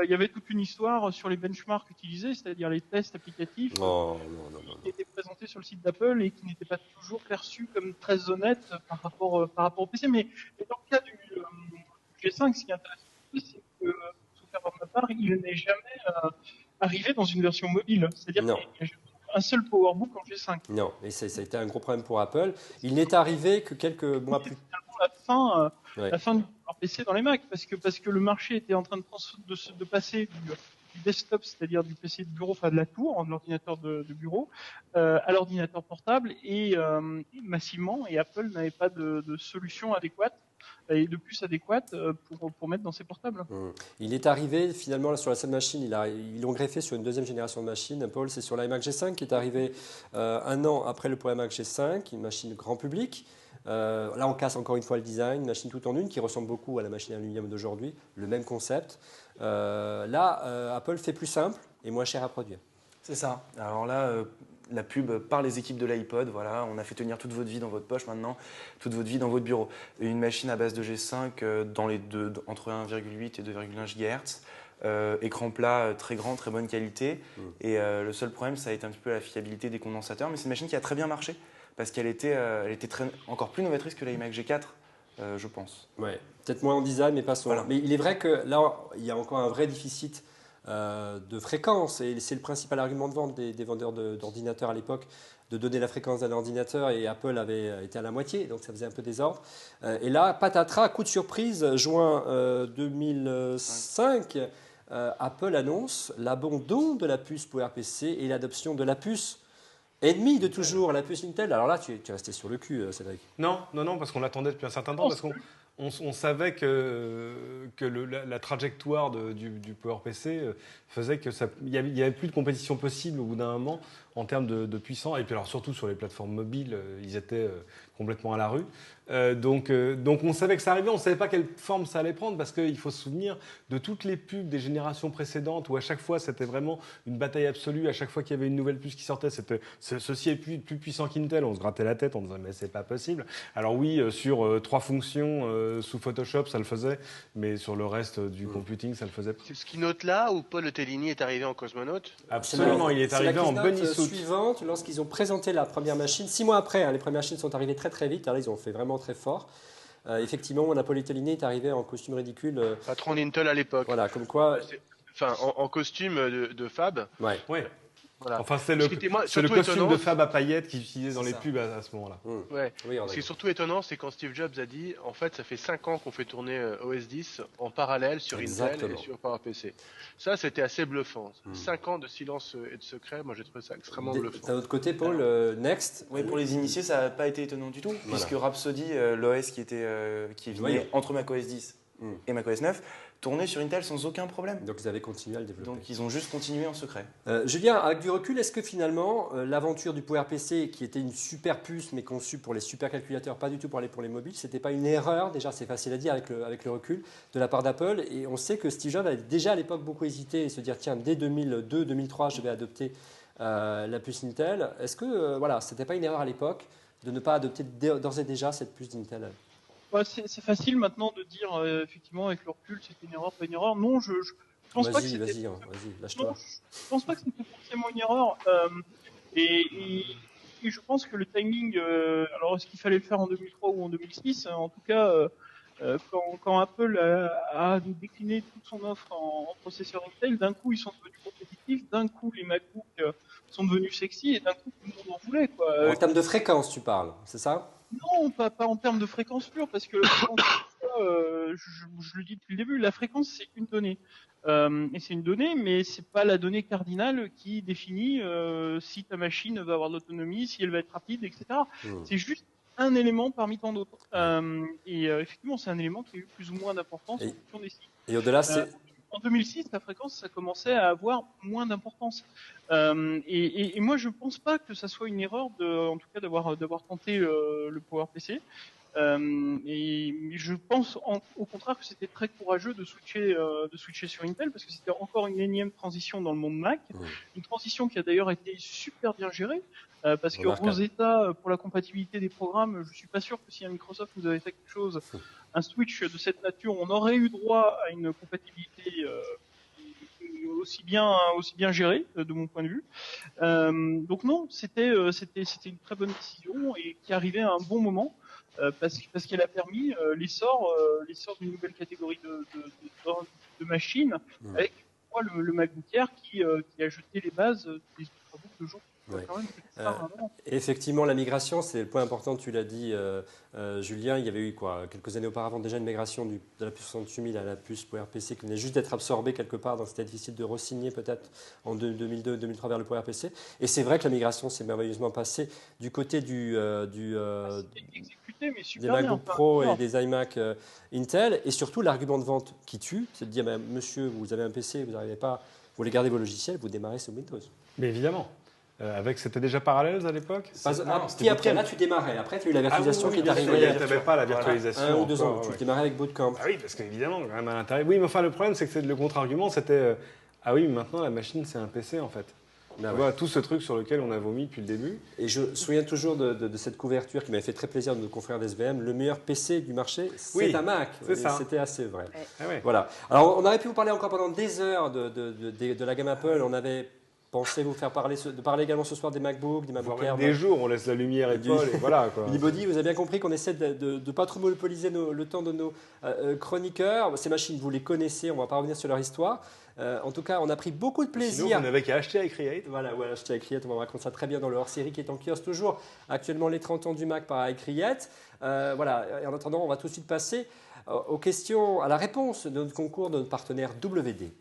Il y avait toute une histoire sur les benchmarks utilisés, c'est-à-dire les tests applicatifs Non. qui étaient présentés sur le site d'Apple et qui n'étaient pas toujours perçus comme très honnêtes par rapport au PC. Mais dans le cas du G5, ce qui est intéressant, c'est que, sauf erreur de ma part, il n'est jamais arrivé dans une version mobile. C'est-à-dire qu'il n'y a jamais un seul PowerBook en G5. Non, et ça a été un gros problème pour Apple. Il n'est arrivé que quelques mois plus tard. La fin du PC dans les Mac, parce que le marché était en train de passer du desktop, c'est-à-dire du PC de bureau, enfin de la tour, de l'ordinateur de bureau, à l'ordinateur portable et massivement, et Apple n'avait pas de solution adéquate et de puce adéquate pour mettre dans ses portables. Il est arrivé finalement sur la seule machine, ils l'ont greffé sur une deuxième génération de machines. Paul, c'est sur l'iMac G5 qui est arrivé un an après le Power Mac G5, une machine grand public. Là, on casse encore une fois le design, une machine tout en une qui ressemble beaucoup à la machine aluminium d'aujourd'hui, le même concept. Apple fait plus simple et moins cher à produire. C'est ça. Alors là, la pub par les équipes de l'iPod, voilà, on a fait tenir toute votre vie dans votre poche maintenant, toute votre vie dans votre bureau. Une machine à base de G5 dans les deux, entre 1,8 et 2,1 GHz. Écran plat très grand, très bonne qualité. Et le seul problème, ça a été un petit peu la fiabilité des condensateurs. Mais c'est une machine qui a très bien marché parce qu'elle était, encore plus novatrice que l'iMac G4, je pense. Ouais, peut-être moins en design, mais pas son. Voilà. Mais il est vrai que là, il y a encore un vrai déficit de fréquence. Et c'est le principal argument de vente des vendeurs d'ordinateurs à l'époque, de donner la fréquence d'un ordinateur. Et Apple avait été à la moitié, donc ça faisait un peu désordre. Et là, patatras, coup de surprise, juin 2005, Apple annonce l'abandon de la puce PowerPC et l'adoption de la puce ennemi de toujours, la puce Intel. Alors là, tu es resté sur le cul, Cédric. Non, parce qu'on l'attendait depuis un certain temps, parce qu'on savait que la trajectoire du PowerPC faisait qu'il n'y avait plus de compétition possible au bout d'un moment en termes de puissance. Et puis alors surtout sur les plateformes mobiles, ils étaient complètement à la rue. Donc on savait que ça arrivait, on ne savait pas quelle forme ça allait prendre, parce qu'il faut se souvenir de toutes les pubs des générations précédentes où à chaque fois c'était vraiment une bataille absolue. À chaque fois qu'il y avait une nouvelle puce qui sortait, ceci est plus puissant qu'Intel. On se grattait la tête en disant mais c'est pas possible. Alors oui, sur 3 fonctions sous Photoshop ça le faisait, mais sur le reste du computing ça le faisait pas. C'est ce keynote là où Paul Otellini est arrivé en cosmonaute. Absolument, il est arrivé en bunny suit. Suivante, lorsqu'ils ont présenté la première machine, 6 mois après, hein, les premières machines sont arrivées très très vite. Alors, ils ont fait vraiment très fort. Effectivement, Paul Otellini est arrivé en costume ridicule. Patron d'Intel à l'époque. Voilà, comme quoi. Enfin, en costume de Fab. Ouais. Voilà. Enfin, c'est le costume étonnant, de Fab à paillettes qu'ils utilisaient dans les pubs à ce moment-là. Ouais. Oui, Ce qui est surtout étonnant, c'est quand Steve Jobs a dit, en fait, ça fait 5 ans qu'on fait tourner OS X en parallèle sur Intel et sur PowerPC. Ça, c'était assez bluffant. 5 ans de silence et de secret, moi j'ai trouvé ça extrêmement bluffant. D'un autre côté, Paul, Next. Oui, pour les initiés, ça n'a pas été étonnant du tout, puisque Rhapsody, l'OS qui est né entre macOS 10 et macOS 9, tournait sur Intel sans aucun problème. Donc ils avaient continué à le développer. Donc ils ont juste continué en secret. Julien, avec du recul, est-ce que finalement l'aventure du PowerPC, qui était une super puce mais conçue pour les supercalculateurs, pas du tout pour les mobiles, c'était pas une erreur, déjà c'est facile à dire avec le recul, de la part d'Apple? Et on sait que Steve Jobs avait déjà à l'époque beaucoup hésité et se dire tiens, dès 2002-2003 je vais adopter la puce Intel. Est-ce que c'était pas une erreur à l'époque de ne pas adopter d'ores et déjà cette puce d'Intel? Ouais, c'est facile maintenant de dire, effectivement, avec le recul, c'était une erreur, pas une erreur. Non, je Je pense pas que Vas-y, c'était vas-y, lâche-toi. Non, je pense pas que c'était forcément une erreur. Et, et- et je pense que le timing, alors est-ce qu'il fallait le faire en 2003 ou en 2006? En tout cas, quand Apple a décliné toute son offre en processeur Intel, d'un coup ils sont devenus compétitifs, d'un coup les MacBooks sont devenus sexy et d'un coup tout le monde en voulait, quoi. En termes de fréquence, tu parles, c'est ça? Non, pas en termes de fréquence pure, parce que encore une fois, je le dis depuis le début, la fréquence c'est une donnée. Et c'est une donnée, mais c'est pas la donnée cardinale qui définit si ta machine va avoir de l'autonomie, si elle va être rapide, etc. C'est juste un élément parmi tant d'autres. Effectivement, c'est un élément qui a eu plus ou moins d'importance en Et, fonction des cycles. et au-delà, Euh, c'est. En 2006, la fréquence, ça commençait à avoir moins d'importance. Et moi, je pense pas que ça soit une erreur, en tout cas, d'avoir tenté le PowerPC. Et je pense au contraire que c'était très courageux de switcher sur Intel parce que c'était encore une énième transition dans le monde Mac, une transition qui a d'ailleurs été super bien gérée parce que Remarquable. Rosetta pour la compatibilité des programmes, je suis pas sûr que si un Microsoft nous avait fait quelque chose, un switch de cette nature, on aurait eu droit à une compatibilité aussi bien gérée de mon point de vue. Donc non, c'était une très bonne décision et qui arrivait à un bon moment parce qu'elle a permis l'essor d'une nouvelle catégorie de machines avec le MacBook Air qui a jeté les bases des ultrabooks de jour. Ouais. Quand même, avant. Effectivement, la migration, c'est le point important, tu l'as dit, Julien. Il y avait eu quelques années auparavant déjà une migration de la puce 68000 à la puce PowerPC qui venait juste d'être absorbée quelque part, donc c'était difficile de re-signer peut-être en 2002-2003 vers le PowerPC. Et c'est vrai que la migration s'est merveilleusement passée du côté Exécuté, mais des super MacBook bien. Pro et des iMac Intel. Et surtout, l'argument de vente qui tue, c'est de dire, monsieur, vous avez un PC, vous n'arrivez pas, vous voulez garder vos logiciels, vous démarrez sur Windows. Mais évidemment. C'était déjà Parallels à l'époque Puis après, là, tu démarrais. Après, tu as eu la virtualisation qui est arrivée. Tu n'avais pas la virtualisation. Un ou 2 ans. encore, Tu démarrais avec Bootcamp. Ah oui, parce qu'évidemment, quand même à l'intérieur. Oui, mais enfin, le problème, c'est que le contre-argument, c'était ah oui, mais maintenant, la machine, c'est un PC, en fait. Tu vois, tout ce truc sur lequel on a vomi depuis le début. Et je me souviens toujours de cette couverture qui m'avait fait très plaisir de nos confrères d'SVM. Le meilleur PC du marché, c'est un Mac. C'est ça. C'était assez vrai. Ouais. Ah ouais. Voilà. Alors, on aurait pu vous parler encore pendant des heures de la gamme Apple. On avait pensé vous faire parler également ce soir des MacBooks, des MacBook Air. Des jours, on laisse la lumière et Paul, et voilà, quoi. Unibody, vous avez bien compris qu'on essaie de ne pas trop monopoliser le temps de nos chroniqueurs. Ces machines, vous les connaissez, on ne va pas revenir sur leur histoire. En tout cas, on a pris beaucoup de plaisir. Sinon, vous n'avez qu'à acheter iCreate. Voilà, acheter iCreate, on va raconter ça très bien dans le hors-série qui est en kiosque toujours. Actuellement, les 30 ans du Mac par iCreate. Voilà, et en attendant, on va tout de suite passer aux questions, à la réponse de notre concours de notre partenaire WD.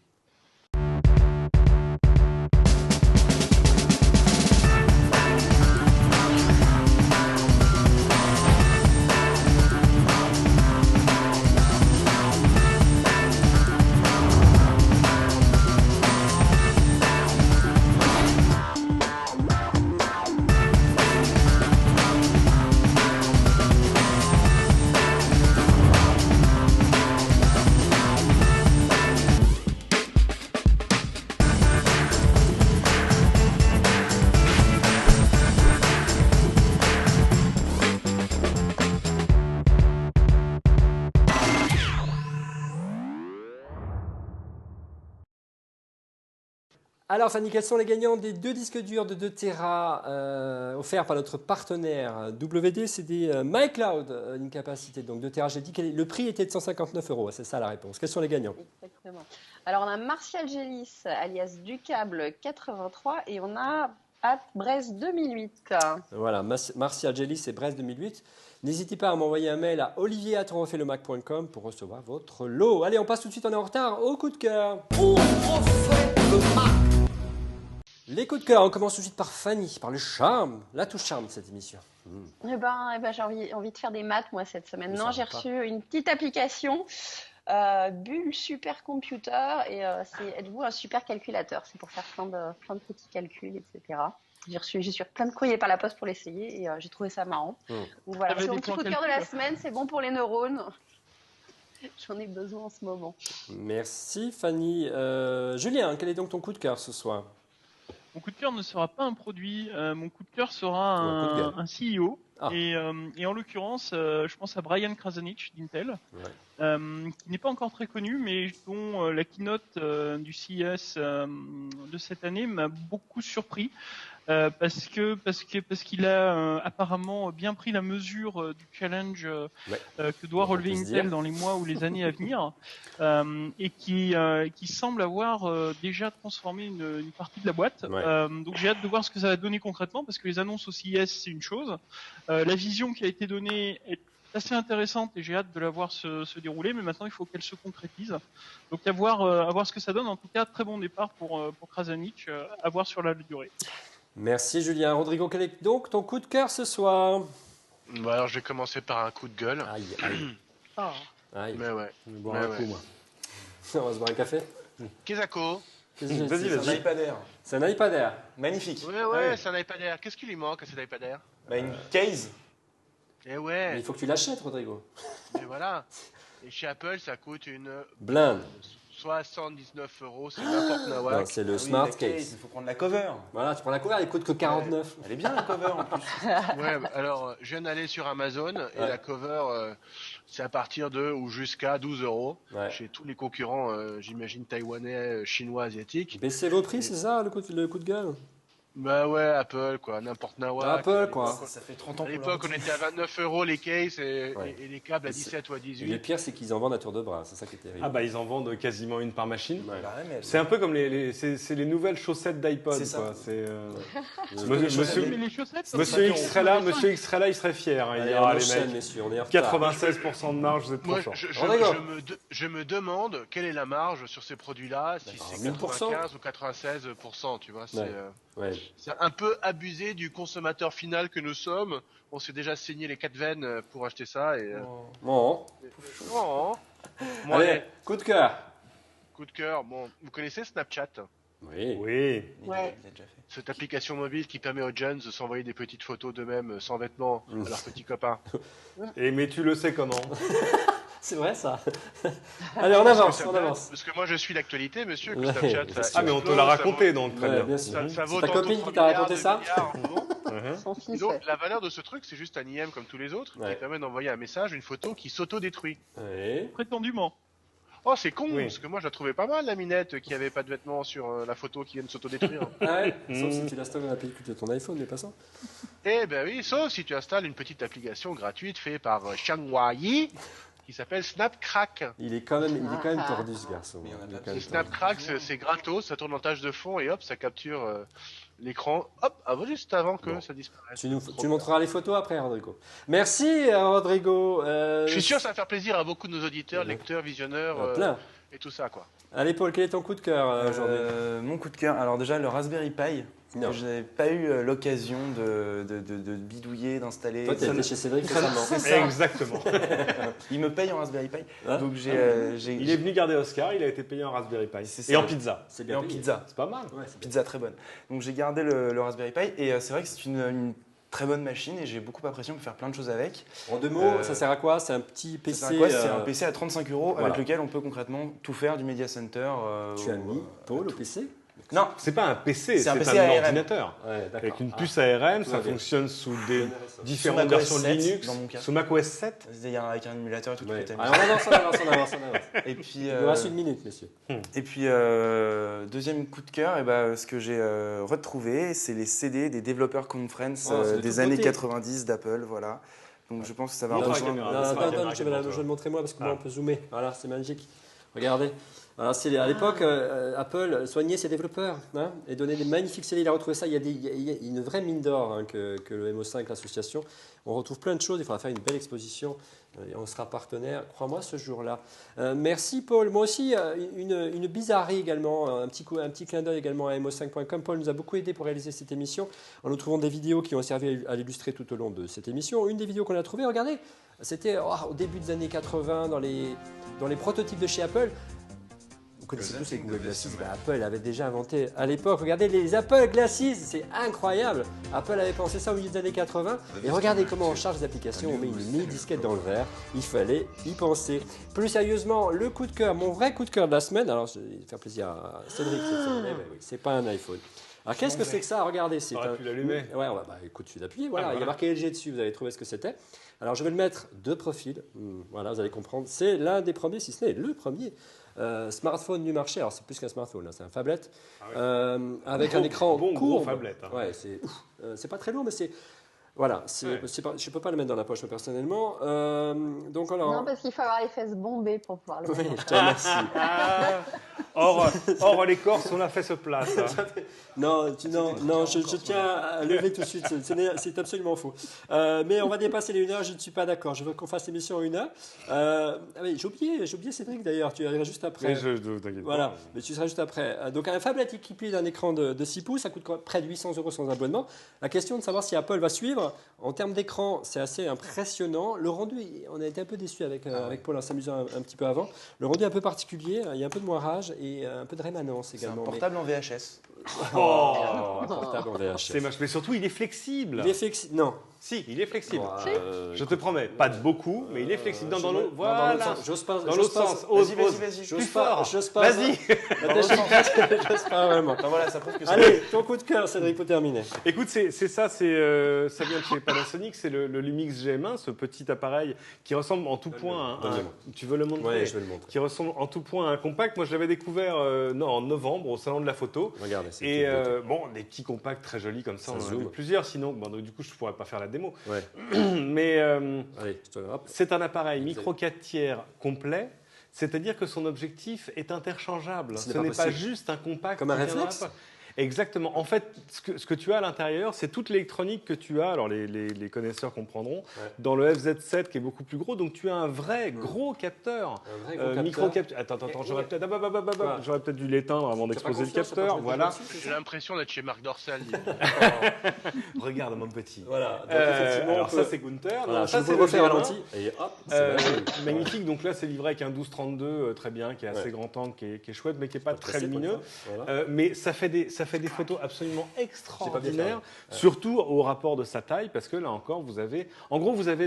Alors Fanny, quels sont les gagnants des 2 disques durs de 2 Tera offerts par notre partenaire WD? C'est des MyCloud, une capacité donc 2 Tera. J'ai dit que le prix était de 159 €, c'est ça la réponse. Quels sont les gagnants? Exactement. Alors, on a Martial Gélis, alias Ducable 83, et on a Brest 2008. Voilà, Martial Gélis et Brest 2008. N'hésitez pas à m'envoyer un mail à olivier@onrefaitlemacom pour recevoir votre lot. Allez, on passe tout de suite, on est en retard, au coup de cœur. On refait le Mac. Les coups de cœur, on commence tout de suite par Fanny, par le charme, la touche charme de cette émission. Eh ben, j'ai envie de faire des maths, moi, cette semaine. Mais Non, ça j'ai va pas. reçu une petite application, Bulle Supercomputer, et c'est, êtes-vous un super calculateur? C'est pour faire plein de petits calculs, etc. J'ai reçu plein de courriers par la poste pour l'essayer, et j'ai trouvé ça marrant. Donc voilà, T'avais c'est mon des petit plans coup de cœur de la calcul. semaine, c'est bon pour les neurones. J'en ai besoin en ce moment. Merci Fanny. Julien, quel est donc ton coup de cœur ce soir? Mon coup de cœur ne sera pas un produit, mon coup de cœur sera Ou un coup de gueule. un CEO. Ah. Et en l'occurrence, je pense à Brian Krzanich d'Intel, qui n'est pas encore très connu, mais dont la keynote du CES de cette année m'a beaucoup surpris. Parce qu'il a apparemment bien pris la mesure du challenge que doit relever Intel dans les mois ou les années à venir, et qui semble avoir déjà transformé une partie de la boîte. Donc j'ai hâte de voir ce que ça va donner concrètement, parce que les annonces au CES c'est une chose, la vision qui a été donnée est assez intéressante et j'ai hâte de la voir se dérouler, mais maintenant il faut qu'elle se concrétise. Donc à voir ce que ça donne. En tout cas, très bon départ pour Krzanich, à voir sur la durée. Merci Julien. Rodrigo, quel est donc ton coup de cœur ce soir? Bah alors je vais commencer par un coup de gueule. Aïe. Aïe. Mais ouais. Je vais boire un coup, moi. On va se boire un café. Kezako. Vas-y, C'est un iPad Air. C'est un iPad Air. Magnifique. Ouais, c'est un iPad Air. Qu'est-ce qui lui manque à cet iPad Air? Bah, une case. Eh ouais. Mais il faut que tu l'achètes, Rodrigo. Et voilà. Et chez Apple, ça coûte une Blinde. 79 €, c'est n'importe Non, nawak. c'est le Oui, smart la case. Il faut prendre la cover. Voilà, tu prends la cover, elle coûte que 49. Elle est bien la cover en plus. Ouais, bah, alors je viens d'aller sur Amazon et la cover, c'est à partir de ou jusqu'à 12 € Ouais. chez tous les concurrents, j'imagine taïwanais, chinois, asiatiques. Baissez vos prix, c'est ça le coup de gueule? Bah ouais, Apple quoi, n'importe nawak. Apple, quoi. Ça fait 30 ans À qu'on l'époque, on était à 29 € les cases et les câbles à Et c'est- 17 ou à Et le 18. pire, c'est qu'ils en vendent à tour de bras, c'est ça qui est terrible. Ah bah ils en vendent quasiment une par machine. Ouais. Bah ouais, mais C'est un peu comme c'est les nouvelles chaussettes d'iPod. C'est ça. Quoi. C'est, Ouais. Monsieur, Mais les chaussettes, ça Monsieur fait X serait là, Monsieur X serait là, il serait fier. Hein. Il Allez, dira, on les enchaîne, mecs, messieurs, on est en retard. 96% de marge, vous êtes trop Moi, fort. Rodrigo. je me demande quelle est la marge sur ces produits-là, si c'est 1000%. 95 ou 96%, tu vois. Ouais. C'est un peu abusé du consommateur final que nous sommes. On s'est déjà saigné les 4 veines pour acheter ça. Et, Bon. Oh. Bon, Allez, coup de cœur. coup de cœur. Bon, vous connaissez Snapchat, Oui. Oui. il a déjà fait. cette application mobile qui permet aux jeunes de s'envoyer des petites photos d'eux-mêmes sans vêtements à leurs petits copains. Et mais tu le sais comment? C'est vrai ça. Allez, on avance, on avance. Parce que moi je suis l'actualité, monsieur, que Ouais, Snapchat. bien sûr. Ah mais on te l'a raconté donc très Ouais, bien. bien sûr. Ça vaut C'est ta tantôt copine 3 qui t'a raconté milliards, ça 2 milliards, bon. Son Et fils, donc, ouais. la valeur de ce truc, c'est juste un IM comme tous les autres, Ouais. qui permet d'envoyer un message, une photo qui s'auto-détruit. Ouais. prétendument. Oh, c'est con, Oui. parce que moi je la trouvais pas mal, la minette, qui avait pas de vêtements sur la photo qui vient de s'auto-détruire. Ah ouais. Sauf si tu la stocks dans la pellicule de ton iPhone, mais pas ça. Eh ben oui, sauf si tu installes une petite application gratuite faite par Xianghuayi, qui s'appelle Snapcrack. Il est quand même tordu ce garçon. Mais on a Il est pas quand même Et Snapcrack, c'est gratos, ça tourne en tâche de fond et hop, ça capture l'écran, hop, juste avant que Bon. ça disparaisse. Tu montreras les photos après, Rodrigo. Merci, Rodrigo. Je suis sûr que ça va faire plaisir à beaucoup de nos auditeurs, lecteurs, visionneurs Plein. et tout ça, quoi. Allez, Paul, quel est ton coup de cœur aujourd'hui? Mon coup de cœur, alors déjà le Raspberry Pi, Non. que je n'avais pas eu l'occasion de bidouiller, d'installer. Toi, t'as Ça- été chez Cédric ça- récemment. c'est ça. Exactement. Il me paye en Raspberry Pi. Hein Donc Il est venu garder Oscar, il a été payé en Raspberry Pi. C'est ça. Et en pizza. C'est et bien en payé. pizza. C'est pas mal. Ouais, c'est bien. Pizza très bonne. Donc j'ai gardé le Raspberry Pi et c'est vrai que c'est une très bonne machine et j'ai beaucoup apprécié, on peut faire plein de choses avec. En 2 mots, Euh, ça sert à quoi? C'est un petit Ça PC. sert à quoi C'est un PC à 35 € voilà. avec lequel on peut concrètement tout faire du Media Center. Tu as mis Paul au PC? Non, C'est pas un PC, C'est c'est un un, PC ARM. ordinateur. Ouais, d'accord. Avec une Ah. puce ARM, tout ça va bien. fonctionne sous des Intéressant. différentes Sous macOS versions de 7, Linux. dans mon cas. Sous macOS 7. c'est-à-dire avec un émulateur et tout. Ouais. tout est mis. Allez, on avance. Et puis, Il nous reste une minute, messieurs. et puis deuxième coup de cœur, ce que j'ai retrouvé, c'est les CD des Developer Conference Oh, c'est de des toute années beauté. 90 d'Apple, voilà. Donc je pense que ça va Non, Montre la rejoindre. caméra. Non, c'est non, la non, caméra je qui vais montre. le montrer moi parce que moi Ah. on peut zoomer. Voilà, c'est magique. Regardez. Voilà, à l'époque, Apple soignait ses développeurs hein, et donnait des magnifiques CD. Il a retrouvé ça. Il y a une vraie mine d'or hein, que le MO5, l'association. On retrouve plein de choses. Il faudra faire une belle exposition. Et on sera partenaire, crois-moi, ce jour-là. Merci, Paul. Moi aussi, une bizarrerie également, un petit clin d'œil également à mo5.com. Paul nous a beaucoup aidé pour réaliser cette émission en nous trouvant des vidéos qui ont servi à l'illustrer tout au long de cette émission. Une des vidéos qu'on a trouvées, regardez, c'était au début des années 80 dans les prototypes de chez Apple. Vous connaissez tous les Google Glasses, Apple avait déjà inventé à l'époque. Regardez les Apple Glasses, c'est incroyable. Apple avait pensé ça au milieu des années 80. Et regardez comment on charge les applications, on met une mini-disquette dans le verre. Il fallait y penser. Plus sérieusement, le coup de cœur, mon vrai coup de cœur de la semaine. Alors, je vais faire plaisir à Cédric cette semaine. Eh ben oui, c'est pas un iPhone. Alors qu'est-ce que c'est que ça? Regardez, c'est T'aurais pu l'allumer. Ouais, bah écoute, tu l'appuies, voilà, Ah, il y a voilà. marqué LG dessus, vous allez trouver ce que c'était. Alors je vais le mettre de profil, voilà, vous allez comprendre. C'est l'un des premiers, si ce n'est le premier smartphone du marché. Alors c'est plus qu'un smartphone, là, c'est un phablet avec un écran gros court. phablet, hein. Ouais, c'est pas très lourd, mais c'est voilà, c'est pas, je peux pas le mettre dans la poche personnellement. Donc alors. Non, parce qu'il faut avoir les fesses bombées pour pouvoir le Oui, mettre. je te remercie. Or les Corses, on a fait ce plat, ça. Non, je tiens à lever tout de suite, c'est absolument faux. Mais on va dépasser les 1 heure, je ne suis pas d'accord. Je veux qu'on fasse l'émission en 1 heure. Oui, j'ai oublié Cédric d'ailleurs, tu arriveras juste après. Mais t'inquiète Voilà, pas. mais tu seras juste après. Donc un phablet équipé d'un écran de 6 pouces, ça coûte près de 800 € sans abonnement. La question de savoir si Apple va suivre, en termes d'écran, c'est assez impressionnant. Le rendu, on a été un peu déçus avec Paul en s'amusant un petit peu avant. Le rendu est un peu particulier, il y a un peu de moirage et un peu de rémanence C'est un également. portable en VHS. Un portable en VHS. C'est moche, mais surtout il est flexible. Il est flexible. Non. Si, il est flexible. Je te écoute, promets, pas de beaucoup, mais il est flexible. Dans l'autre, dans l'autre voilà. sens. J'ose pas. Dans l'autre sens. Ose. Vas-y. J'ose Plus pas. fort. J'ose pas. Vas-y. J'ose pas vraiment. Enfin voilà, ça prouve que c'est. Allez, ton coup de cœur, Cédric, pour terminer. Écoute, ça vient de chez Panasonic, c'est le Lumix GM1, ce petit appareil qui ressemble en tout point à un. Tu veux le montrer? Oui, je vais le montrer. Qui ressemble en tout point à un compact. Moi, je l'avais découvert en novembre au salon de la photo. Regardez, c'est Et une beauté. bon, des petits compacts très jolis comme ça, Ça on en a zoome. vu plusieurs. Sinon, bon, donc, du coup, je pourrais pas faire la démo. Ouais. Mais Allez, hop. c'est un appareil micro 4 tiers complet. C'est-à-dire que son objectif est interchangeable. Ce Ce n'est n'est pas pas possible. juste un compact. Comme un qui tient dans la réflexe poche. Exactement. En fait, ce que tu as à l'intérieur, c'est toute l'électronique que tu as. Alors, les connaisseurs comprendront. Ouais. Dans le FZ7 qui est beaucoup plus gros. Donc, tu as un vrai gros capteur. Un vrai gros capteur. Micro-capteur. Attends, j'aurais peut-être dû l'éteindre avant d'exploser le capteur. Voilà. J'ai l'impression d'être chez Marc Dorcel. Regarde, mon petit. Voilà. Donc, effectivement, alors on peut- ça c'est Gunther, Voilà, non, je ça vous c'est le le refais GM1. ralenti. Et hop, c'est magnifique. Magnifique, donc là c'est livré avec un 12-32 très bien, qui est assez Ouais. grand angle, qui est chouette, mais qui n'est pas très pressé, lumineux. comme ça. Voilà. Mais ça fait des photos absolument J'ai extraordinaires, pas bien surtout au rapport de sa taille, parce que là encore vous avez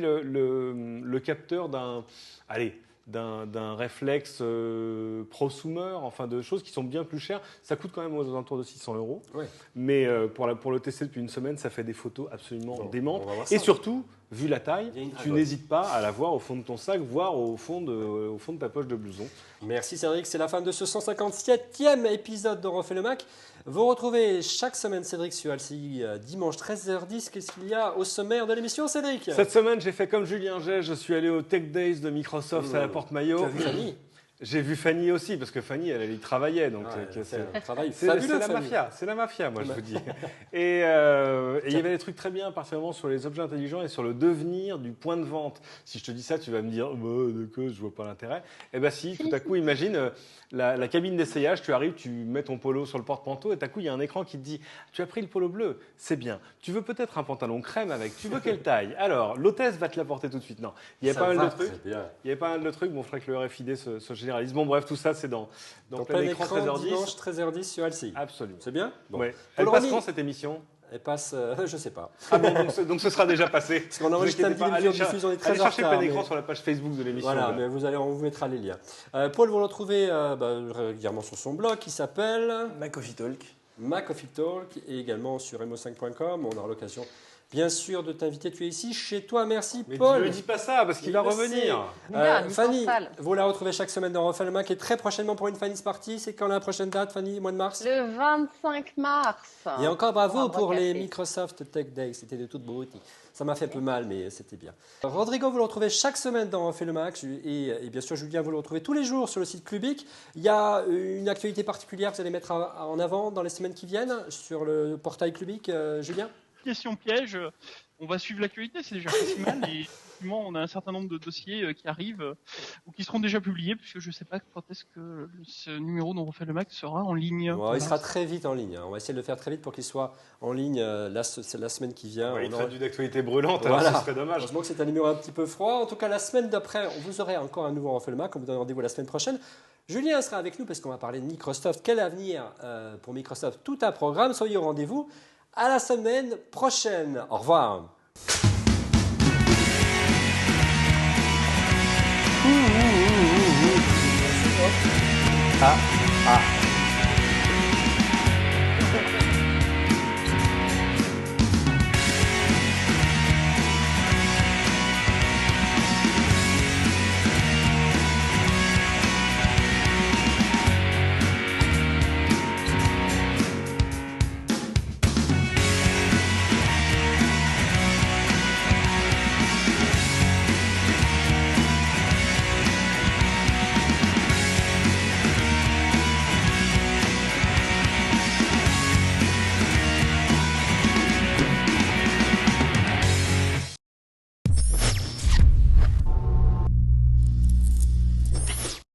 le capteur d'un réflexe prosumer, enfin de choses qui sont bien plus chères. Ça coûte quand même aux alentours de 600 €. Ouais. Mais pour le tester depuis une semaine, ça fait des photos absolument Bon, démentes. on va voir Et ça. surtout, vu la taille, Il y a une tu dragonne. n'hésites pas à la voir au fond de ton sac, voire au fond de ta poche de blouson. Merci Cédric, c'est la fin de ce 157e épisode de Refait le Mac. Vous retrouvez chaque semaine Cédric sur LCI dimanche 13h10. Qu'est-ce qu'il y a au sommaire de l'émission, Cédric? Cette semaine, j'ai fait comme Julien Gay, je suis allé au Tech Days de Microsoft à la Tu Porte-Maillot. as vu Fanny? J'ai vu Fanny aussi, parce que Fanny, elle y travaillait. Donc C'est un travail c'est fabuleux, la Fanny. mafia, c'est la mafia, moi je vous dis. Et il y avait des trucs très bien, particulièrement sur les objets intelligents et sur le devenir du point de vente. Si je te dis ça, tu vas me dire, je vois pas l'intérêt. Eh ben si, tout à coup, imagine la cabine d'essayage, tu arrives, tu mets ton polo sur le porte-manteau et tout à coup, il y a un écran qui te dit, tu as pris le polo bleu, c'est bien. Tu veux peut-être un pantalon crème avec, tu veux quelle taille? Alors, l'hôtesse va te l'apporter tout de suite. Non, il y a Ça pas mal va de trucs. très bien. Il y a pas mal de trucs, bon, il faudrait que le RFID se généralise. Bon, bref, tout ça, c'est dans Donc plein plein écran écran 13h10. dimanche 13h10 sur LCI. Absolument. C'est bien? Bon. Ouais. Paul Elle passe Remy. quand cette émission? Elle passe, je sais pas. Ah bon, donc ce sera déjà passé. Parce qu'on enregistre Vous inquiétez samedi, pas, l'émission diffuse, on est très allez en chercher retard, plein écran mais- sur la page Facebook de l'émission. Voilà, là. mais on vous mettra les liens. Paul, vous le retrouvez régulièrement sur son blog qui s'appelle Ma Coffee Talk. Ma Coffee Talk et également sur emo5.com. On aura l'occasion, bien sûr, de t'inviter. Tu es ici chez toi. Merci, Mais Paul. ne lui dis pas ça, parce qu'il va Il le revenir. Bien, Fanny, Nicole. vous la retrouvez chaque semaine dans Refait le Mac et très prochainement pour une Fanny's Party. C'est quand la prochaine date, Fanny? Mois de mars? Le 25 mars. Et encore bravo Arbre pour les café. Microsoft Tech Day, c'était de toute beauté. Ça m'a fait un peu mal, mais c'était bien. Rodrigo, vous le retrouvez chaque semaine dans Refait le Mac. Et bien sûr, Julien, vous le retrouvez tous les jours sur le site Clubic. Il y a une actualité particulière que vous allez mettre en avant dans les semaines qui viennent sur le portail Clubic, Julien? Question piège, on va suivre l'actualité, c'est déjà pas si mal. Et effectivement, on a un certain nombre de dossiers qui arrivent ou qui seront déjà publiés, puisque je ne sais pas quand est-ce que ce numéro dont on refait le Mac sera en ligne. Ouais, Voilà. il sera très vite en ligne. On va essayer de le faire très vite pour qu'il soit en ligne la semaine qui vient. Ouais, On il aura- traite d'actualité brûlante, Voilà. alors ce serait dommage. Heureusement que c'est un numéro un petit peu froid. En tout cas, la semaine d'après, vous aurez encore un nouveau Refait le Mac. On vous donne rendez-vous la semaine prochaine. Julien sera avec nous parce qu'on va parler de Microsoft. Quel avenir pour Microsoft? Tout un programme. Soyez au rendez-vous. À la semaine prochaine. Au revoir. Ah.